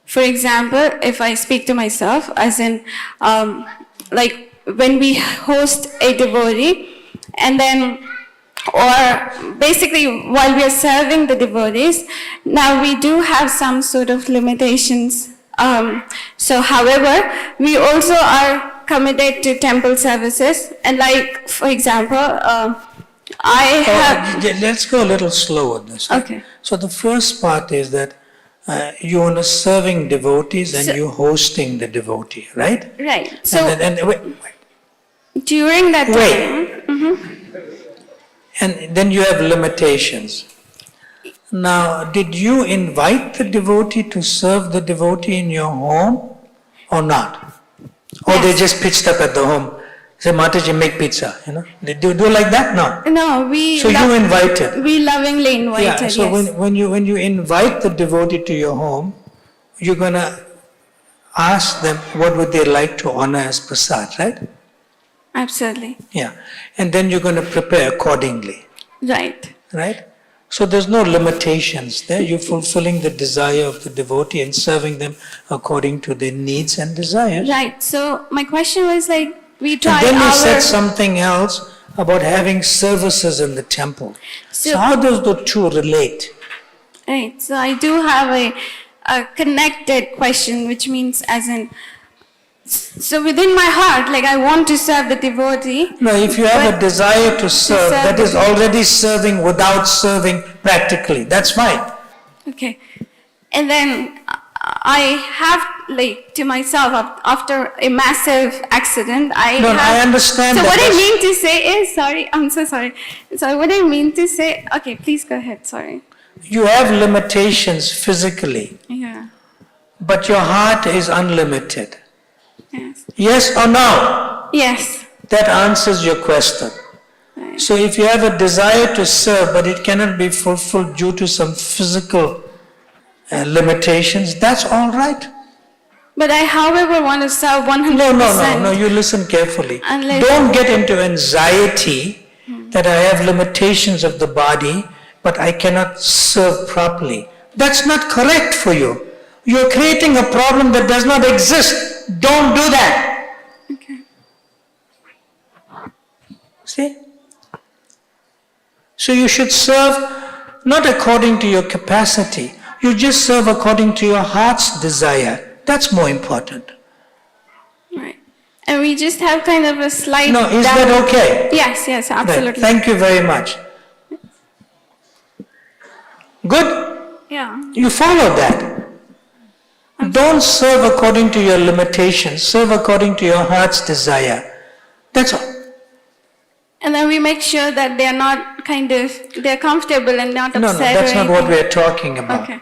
for example, if I speak to myself, as in, like when we host a devotee, and then, or basically while we are serving the devotees, now we do have some sort of limitations. So however, we also are committed to temple services, and like, for example, Let's go a little slower on this. Okay. So the first part is that you are serving devotees and you're hosting the devotee, right? Right. So wait. During that time, And then you have limitations. Now, did you invite the devotee to serve the devotee in your home or not? Or they just pitched up at the home? Say, Mataji, make pizza, Did you do like that? No. No, we... So you invited. We lovingly invited, Yeah, so yes. when you invite the devotee to your home, you're going to ask them what would they like to honor as prasad, right? Absolutely. Yeah. And then you're going to prepare accordingly. Right. Right? So there's no limitations there. You're fulfilling the desire of the devotee and serving them according to their needs and desires. Right. So my question was like, we try And then you said something else about having services in the temple. So how does the two relate? Right. So I do have a connected question, which means as in, so within my heart, like I want to serve the devotee. No, if you have a desire to serve, that is already serving without serving practically. That's fine. Okay. And then I have, like, to myself, after a massive accident, I understand so that. what I mean to say is, sorry, I'm so sorry. So what I mean to say, okay, please go ahead, sorry. You have limitations physically. Yeah. But your heart is unlimited. Yes. Yes or no? Yes. That answers your question. So if you have a desire to serve, but it cannot be fulfilled due to some physical limitations, that's all right. But I, however, want to serve 100%. No, you listen carefully. Unless- Don't get into anxiety that I have limitations of the body, but I cannot serve properly. That's not correct for you. You're creating a problem that does not exist. Don't do that. Okay. See? So you should serve not according to your capacity. You just serve according to your heart's desire. That's more important. Right. And we just have kind of a slight... No, is doubt. that okay? Yes, Right. absolutely. Thank you very much. Good? Yeah. You follow that. Don't serve according to your limitations. Serve according to your heart's desire. That's all. And then we make sure that they're not they're comfortable and not No, upset that's or not what anything. we're talking about. Okay.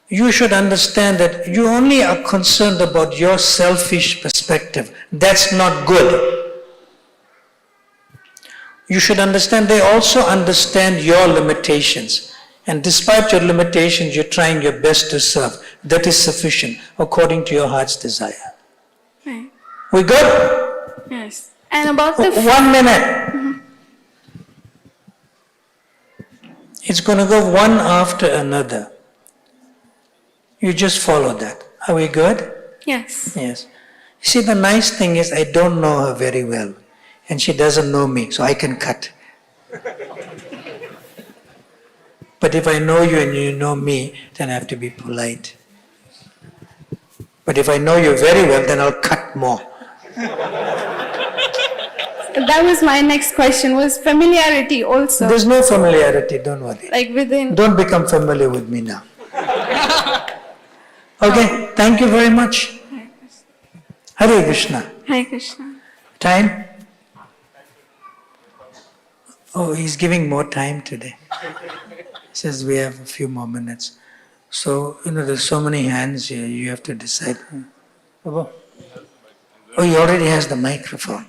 You should understand that you only are concerned about your selfish perspective. That's not good. You should understand they also understand your limitations. And despite your limitations, you're trying your best to serve. That is sufficient according to your heart's desire. Right. We good? Yes. And about the... 1 minute. It's going to go one after another. You just follow that. Are we good? Yes. Yes. You see, the nice thing is I don't know her very well. And she doesn't know me, so I can cut. But if I know you and you know me, then I have to be polite. But if I know you very well, then I'll cut more. That was my next question, was familiarity also. There's no familiarity, don't worry. Like within... Don't become familiar with me now. Okay, thank you very much. Hare Krishna. Hare Krishna. Time? Oh, he's giving more time today. He says we have a few more minutes. So, there's so many hands here, you have to decide. Oh, he already has the microphone.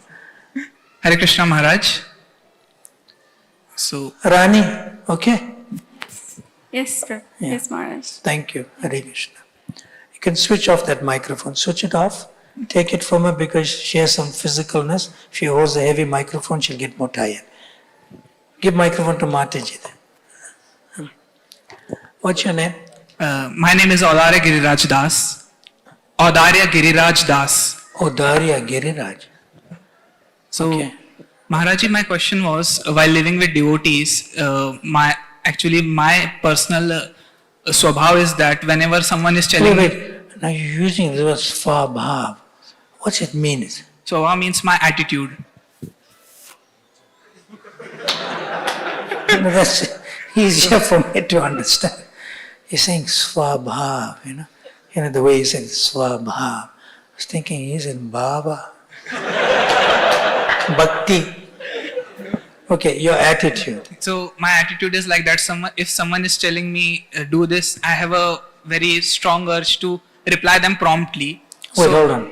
Hare Krishna Maharaj. So, Rani, okay? Yes, sir. Yeah. Yes, Maharaj. Thank you, Hare Krishna. You can switch off that microphone. Switch it off. Take it from her because she has some physicalness. If she holds a heavy microphone, she'll get more tired. Give microphone to Mataji then. What's your name? my name is Audarya Giriraj Das. Audarya Giriraj Das. Audarya Giriraj. So, Okay. Maharaji, my question was, while living with devotees, my personal swabhav is that whenever someone is telling me... Wait. Now you're using the word svabhav. What's it mean? Swabhav means my attitude. That's easier for me to understand. He's saying svabhav, the way he said svabhav. I was thinking he's in Baba. Bhakti. Okay, your attitude. So my attitude is like that. If someone is telling me do this, I have a very strong urge to reply them promptly. Wait, hold on.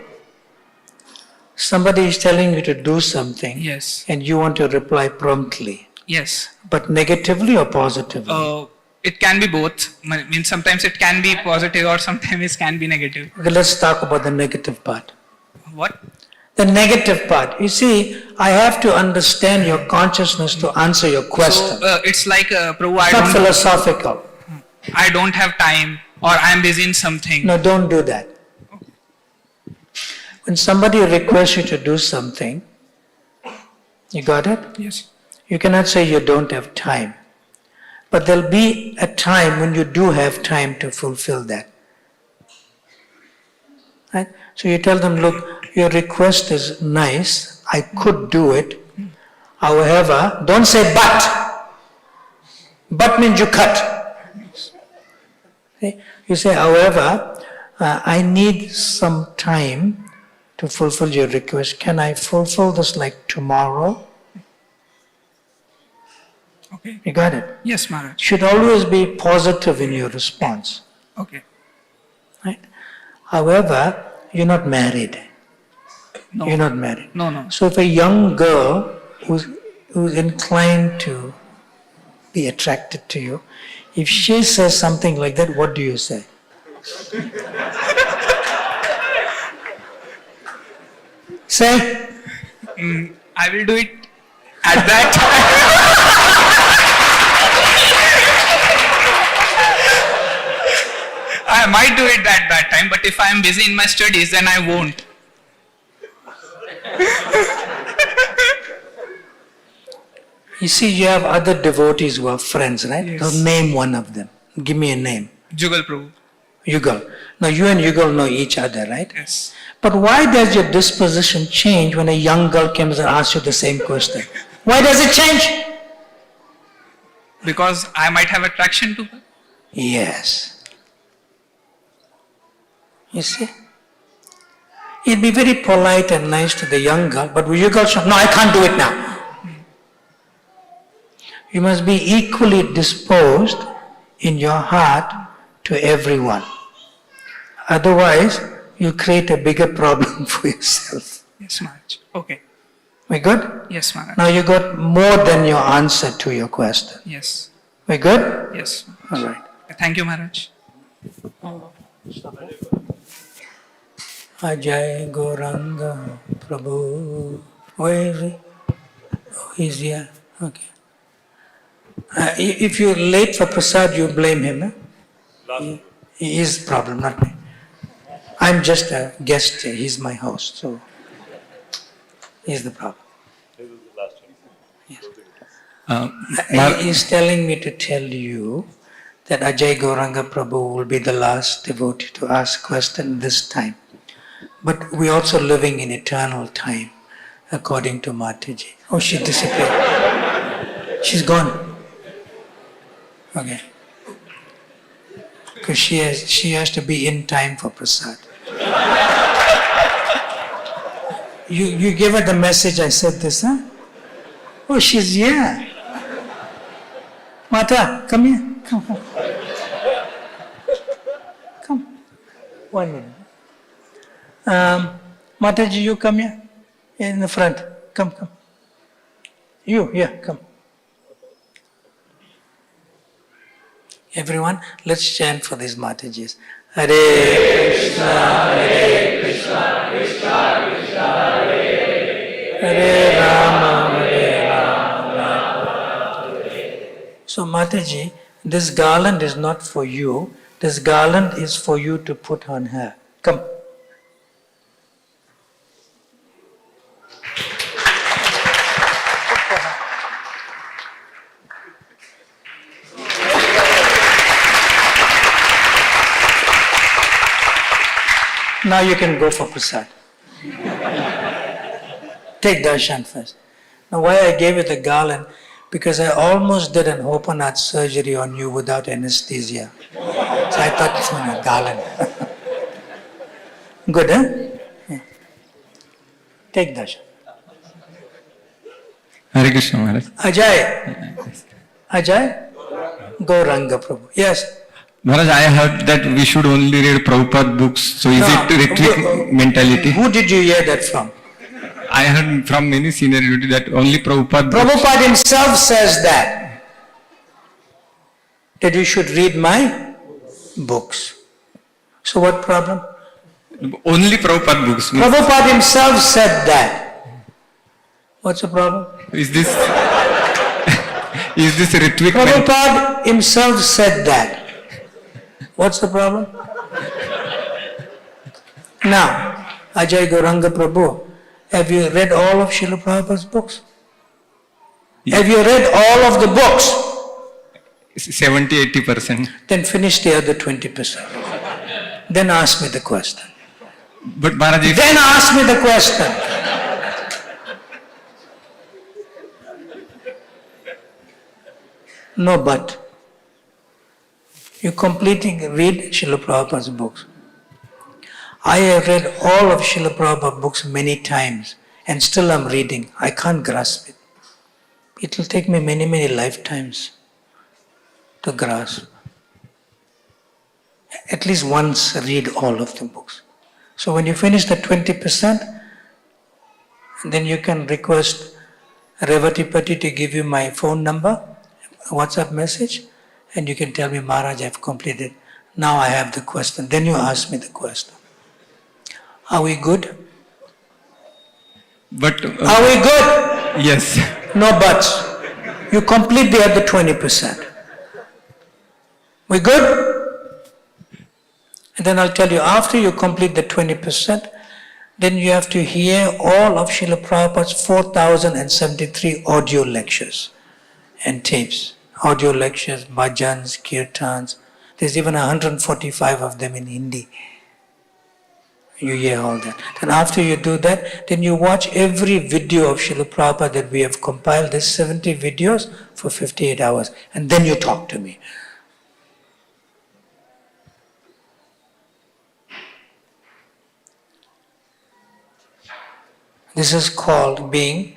Somebody is telling you to do something. Yes. And you want to reply promptly. Yes. But negatively or positively? It can be both. Means sometimes it can be positive or sometimes it can be negative. Okay, let's talk about the negative part. What? The negative part. You see, I have to understand your consciousness to answer your question. So it's like, Prabhu, It's not philosophical. I don't have time or I am busy in something. No, don't do that. When somebody requests you to do something, you got it? Yes. You cannot say you don't have time. But there'll be a time when you do have time to fulfill that. Right? So you tell them, look, your request is nice, I could do it. However, don't say but. But means you cut. Okay? You say, however, I need some time to fulfill your request. Can I fulfill this like tomorrow? Okay. You got it? Yes, Maharaj. Should always be positive in your response. Okay. Right? However, you're not married. No. You're not married. No. So if a young girl who who's inclined to be attracted to you, if she says something like that, what do you say? Say. I will do it at that time. I might do it at that time, but if I am busy in my studies, then I won't. You see, you have other devotees who are friends, right? Yes. So name one of them. Give me a name. Jugal Prabhu. Yugal. Now you and Yugal know each other, right? Yes. But why does your disposition change when a young girl comes and asks you the same question? Why does it change? Because I might have attraction to her. Yes. You see? You'd be very polite and nice to the young girl, but you girl should, no, I can't do it now. You must be equally disposed in your heart to everyone. Otherwise, you create a bigger problem for yourself. Yes, Maharaj. Okay. We good? Yes, Maharaj. Now you got more than your answer to your question. Yes. We good? Yes. All right. Thank you, Maharaj. Ajay Gauranga Prabhu. Where is he? Oh, he's here. Okay. If you're late for prasad, you blame him. Eh? He is the problem, not me. I'm just a guest here. He's my host, so he's the problem. Yes. He's telling me to tell you that Ajay Gauranga Prabhu will be the last devotee to ask question this time. But we're also living in eternal time, according to Mataji. Oh, she disappeared. She's gone. Okay. Because she has to be in time for prasad. You gave her the message, I said this, huh? Oh, she's here. Mata, come here. Come. Come. 1 minute. Mataji, you come here. In the front. Come. You, here, come. Everyone, let's chant for these Matajis. Hare Krishna, Hare Krishna, Krishna Krishna, Hare Rama, Hare Rama. So Mataji, this garland is not for you. This garland is for you to put on her. Come. Now you can go for prasad. Take darshan first. Now why I gave you the garland? Because I almost did an open heart surgery on you without anesthesia. So I thought it's a garland. Good, huh? Yeah. Take darshan. Hare Krishna Maharaj. Ajay Gauranga Prabhu. Yes. Maharaj, I heard that we should only read Prabhupada books. So is it retreat mentality? Who did you hear that from? I heard from many senior devotees that only Prabhupada books. Prabhupada himself says that you should read my books. So what problem? Only Prabhupada books. Prabhupada himself said that. What's the problem? Is this Ritvik? Prabhupada himself said that. What's the problem? Now, Ajay Gauranga Prabhu, have you read all of Srila Prabhupada's books? Yeah. Have you read all of the books? 70-80%. Then finish the other 20%. Then ask me the question. But Maharaj, Then ask me the question. No but. You completely read Srila Prabhupada's books. I have read all of Srila Prabhupada's books many times and still I'm reading. I can't grasp it. It will take me many, many lifetimes to grasp. At least once read all of the books. So when you finish the 20%, then you can request Revatipati to give you my phone number, WhatsApp message, and you can tell me, Maharaj, I've completed. Now I have the question. Then you ask me the question. Are we good? But Are we good? yes. No buts. You complete the other 20%. We good? And then I'll tell you, after you complete the 20%, then you have to hear all of Srila Prabhupada's 4,073 audio lectures and tapes. Audio lectures, bhajans, kirtans. There's even 145 of them in Hindi. You hear all that. Then after you do that, then you watch every video of Srila Prabhupada that we have compiled. There's 70 videos for 58 hours. And then you talk to me. This is called being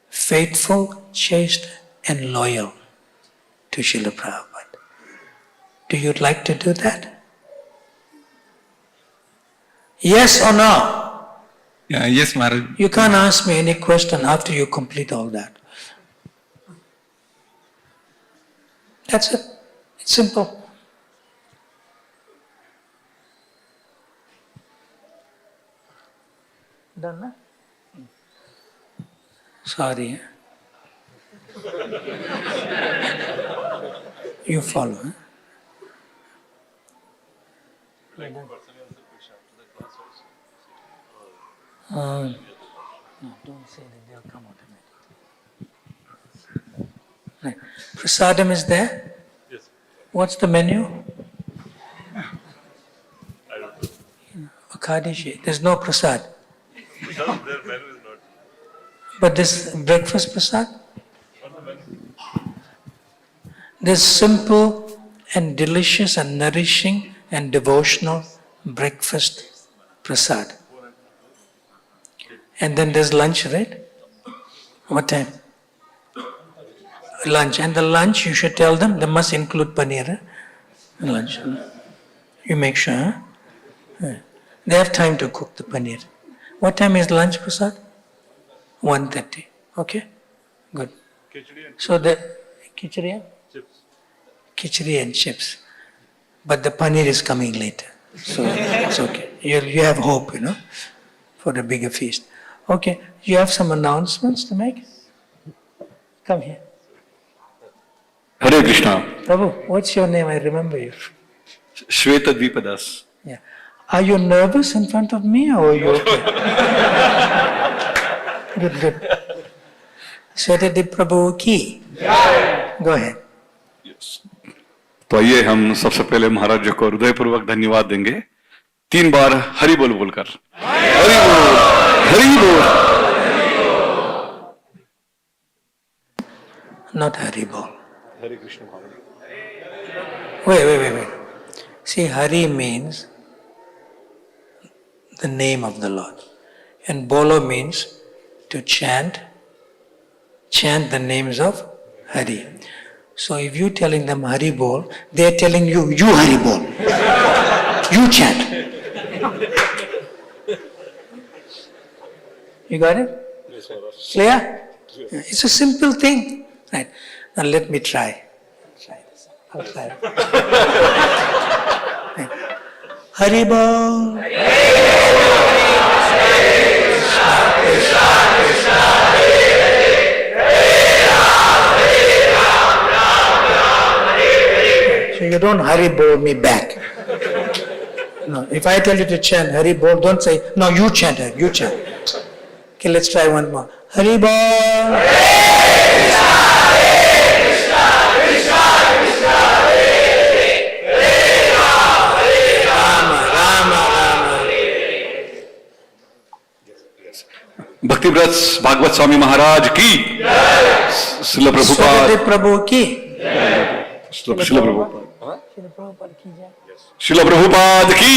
faithful, chaste, and loyal to Srila Prabhupada. Do you like to do that? Yes or no? Yeah, yes, Maharaj. You can't ask me any question after you complete all that. That's it. It's simple. Done, na? Sorry. You follow. Huh? No, don't say that, they'll come automatically. Prasadam is there? Yes. What's the menu? I don't know. Akadishi. There's no prasad. Their menu is not. But this breakfast prasad? This simple and delicious and nourishing and devotional breakfast prasad. And then there's lunch, right? What time? Lunch. And the lunch, you should tell them, they must include paneer. Huh? Lunch. You make sure, huh? Yeah. They have time to cook the paneer. What time is lunch, Prasad? 1:30. Okay? Good. So the khichdi and chips. Khichdi and chips. But the paneer is coming later. So it's okay. You have hope, for the bigger feast. Okay, you have some announcements to make? Come here. Hare Krishna. Prabhu, what's your name? I remember you. 𝗕𝗵𝗴𝗃. Yeah. Are you nervous in front of me or are you okay? Good. Shwetadev Prabhu ki. Go ahead. Yes. तो आइए हम सबसे पहले महाराज जी को हृदयपूर्वक धन्यवाद देंगे 3 बार हरि बोल बोलकर। हरि बोल, हरि बोल। Not Hari Bol. हरे कृष्ण भाव। Wait. See, Hari means the name of the Lord. And Bolo means to chant the names of Hari. So if you're telling them Hari Bol, they're telling you Hari Bol. You chant. You got it? Yes, Maharaj. Clear? It's a simple thing. Right. Now let me try. I'll try. Right. Hari Bol. So you don't Hari Bol me back. No, if I tell you to chant Hari Bol, don't say, no, you chant it, you chant. Okay, let's try one more. Hari Bol. भक्तिव्रत Bhagavat Swami Maharaj की श्रील प्रभुपाद प्रभु की श्रील प्रभुपाद की।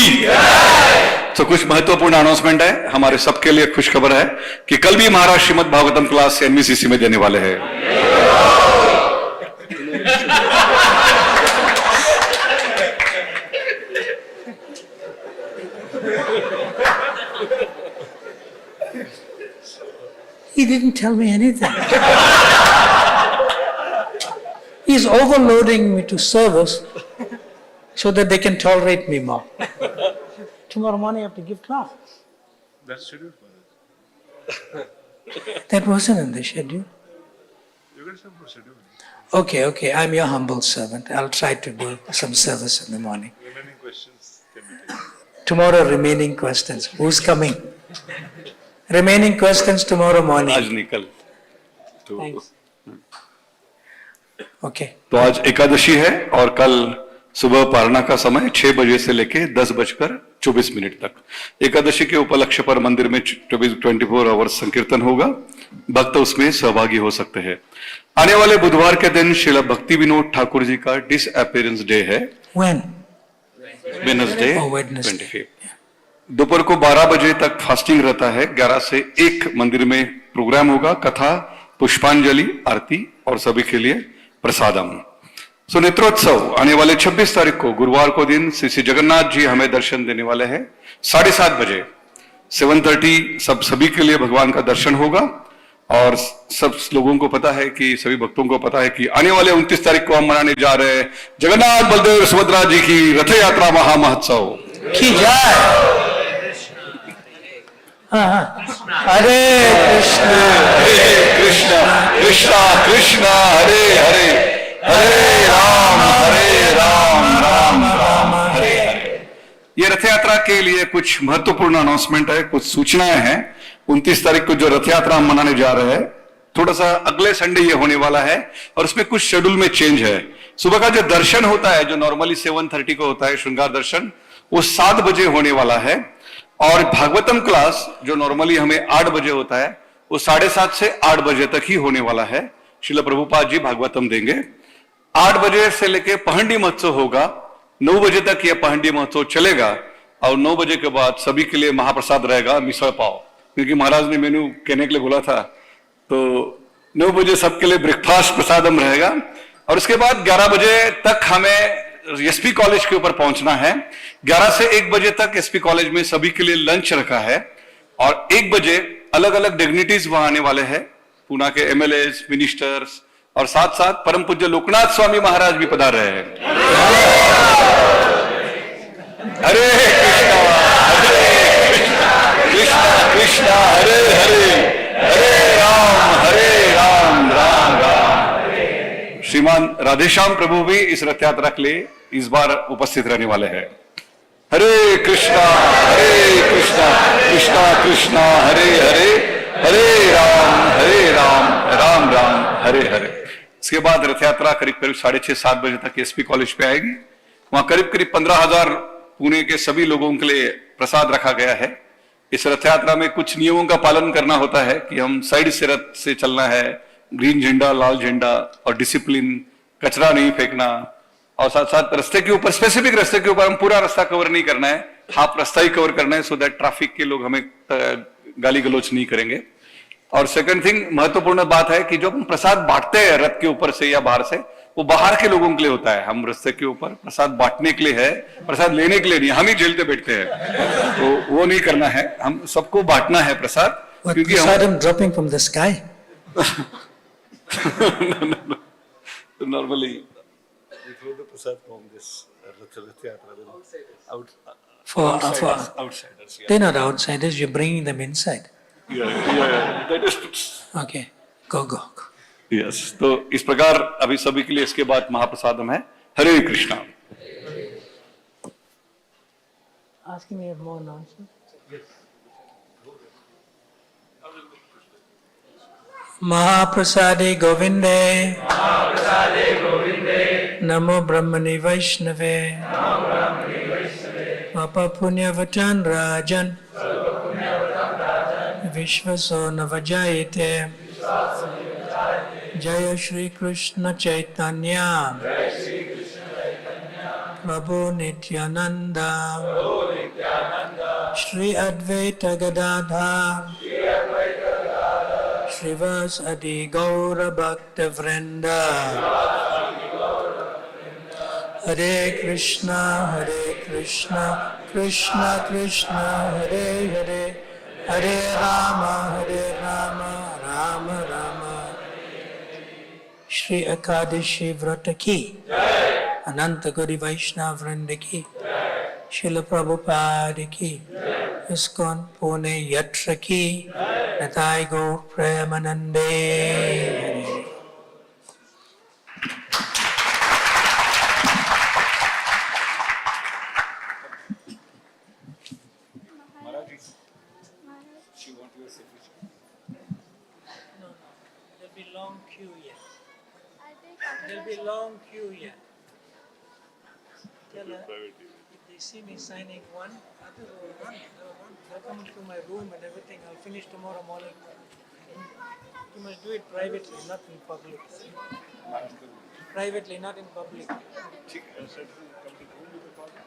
तो कुछ महत्वपूर्ण announcement है हमारे सबके लिए। खुशखबर है कि कल भी महाराज श्रीमद् भागवतम क्लास एनवीसीसी में देने वाले हैं। He didn't tell me anything. He's overloading me to service so that they can tolerate me more. Tomorrow morning I have to give class. That's scheduled for that. That wasn't in the schedule. You can some schedule. Okay, I'm your humble servant. I'll try to do some service in the morning. Remaining questions can be taken. Tomorrow, remaining questions. Who's coming? Remaining questions tomorrow morning. आज निकल तो Thanks. Okay. तो आज एकादशी है और कल सुबह पारणा का समय 6 बजे से लेके 10:24 तक। एकादशी के उपलक्ष्य पर मंदिर में 24 आवर्स संकीर्तन होगा। भक्त उसमें सहभागी हो सकते हैं। आने वाले बुधवार के दिन श्रील भक्ति विनोद ठाकुर जी का डिसअपीयरेंस डे है। When? Wednesday Oh, Wednesday. 25। दोपहर को 12 बजे तक फास्टिंग रहता है। 11 से 1 मंदिर में प्रोग्राम होगा, कथा, पुष्पांजलि, आरती और सभी के लिए प्रसादम। सो नेत्रोत्सव आने वाले 26 तारीख को गुरुवार को दिन श्री जगन्नाथ जी हमें दर्शन देने वाले हैं। 7:30 बजे 7:30 सभी के लिए भगवान का दर्शन होगा। और सब लोगों को पता है कि सभी भक्तों को पता है कि आने वाले 29 तारीख को हम मनाने जा रहे हैं जगन्नाथ बलदेव सुभद्रा जी की रथ यात्रा महामहोत्सव की जय। हरे कृष्ण कृष्णा कृष्णा कृष्णा हरे हरे हरे राम राम राम हरे हरे। ये रथ यात्रा के लिए कुछ महत्वपूर्ण अनाउंसमेंट है, कुछ सूचनाएं हैं। 29 तारीख को जो रथ यात्रा हम मनाने जा रहे हैं, थोड़ा सा अगले संडे ये होने वाला है और उसमें कुछ शेड्यूल में चेंज है। सुबह का जो दर्शन होता है, जो नॉर्मली 7:30 को होता है श्रृंगार दर्शन, वो 7 बजे होने वाला है। और भागवतम क्लास जो नॉर्मली हमें 8 बजे होता है, वो 7:30 से 8 बजे तक ही होने वाला है। श्रील प्रभुपाद जी भागवतम देंगे। 8 बजे से लेके पहंडी महोत्सव होगा। 9 बजे तक यह पहंडी महोत्सव चलेगा और 9 बजे के बाद सभी के लिए महाप्रसाद रहेगा, मिसल पाव, क्योंकि महाराज ने मेनू कहने के लिए बोला था। तो 9 बजे सबके लिए ब्रेकफास्ट प्रसादम रहेगा और उसके बाद 11 बजे तक हमें एसपी कॉलेज के ऊपर पहुंचना है। 11 से 1 बजे तक एसपी कॉलेज में सभी के लिए लंच रखा है और 1 बजे अलग अलग डिग्निटीज वहां आने वाले हैं, पूना के एमएलएज, मिनिस्टर्स और साथ साथ परम पूज्य लोकनाथ स्वामी महाराज भी पधार रहे हैं। हरे कृष्णा कृष्णा हरे हरे हरे राम राम राम। श्रीमान राधेश्याम प्रभु भी इस रथ यात्रा के लिए इस बार उपस्थित रहने वाले हैं। हरे कृष्णा कृष्णा कृष्णा हरे हरे हरे राम राम राम हरे हरे। इसके बाद रथ यात्रा करीब 6:30-7 बजे तक एसपी कॉलेज पे आएगी। वहां करीब 15,000 पुणे के सभी लोगों के लिए प्रसाद रखा गया है। इस रथ यात्रा में कुछ नियमों का पालन करना होता है कि हम साइड से रथ से चलना है, ग्रीन झंडा, लाल झंडा और डिसिप्लिन, कचरा नहीं फेंकना और साथ साथ रास्ते के ऊपर, स्पेसिफिक रास्ते के ऊपर हम पूरा रास्ता कवर नहीं करना है, हाफ रास्ता ही कवर करना है, सो दैट ट्रैफिक के लोग हमें गाली गलोच नहीं करेंगे। और सेकंड थिंग, महत्वपूर्ण बात है कि जो हम प्रसाद बांटते हैं रथ के ऊपर से या बाहर से, वो बाहर के लोगों के लिए होता है। हम रास्ते के ऊपर प्रसाद बांटने के लिए है, प्रसाद लेने के लिए नहीं। हम ही जेलते बैठते हैं, तो वो नहीं करना है। हम सबको बांटना है प्रसाद, क्योंकि हम dropping from the sky. Normally, We throw the prasad from this Rath Yatra out. For Outsiders. Yeah. they're not outsiders. You're bringing them inside. yeah, that is. Okay, go. Yes. तो इस प्रकार अभी सभी के लिए इसके बाद महाप्रसादम है। हरे Krishna. Asking me more nonsense. महाप्रसादे गोविंदे नमो ब्रह्मणे वैष्णवे पाप पुण्यवचन राजन विश्वसो नवजायते जय श्री कृष्ण चैतन्य प्रभु नित्यानंद श्री अद्वैत गदाधर श्रीवासादि गौर भक्त वृंद। हरे कृष्णा कृष्णा कृष्णा हरे हरे, हरे Ram Ram Shri Ekadashi Vrata ki, Ananta Gori Vaishnava Vrinda ki, Srila Prabhupada ki, ISKCON Pune Yatra ki, Natai Gaur Premanande. Hare. She wants your signature. No, there'll be long queue yet. There'll be long queue yet. Tell her, if they see me signing one, others will run. They'll come into my room and everything. I'll finish tomorrow morning. You must do it privately, not in public. Privately, not in public. ठीक है, sir, come to room with the father.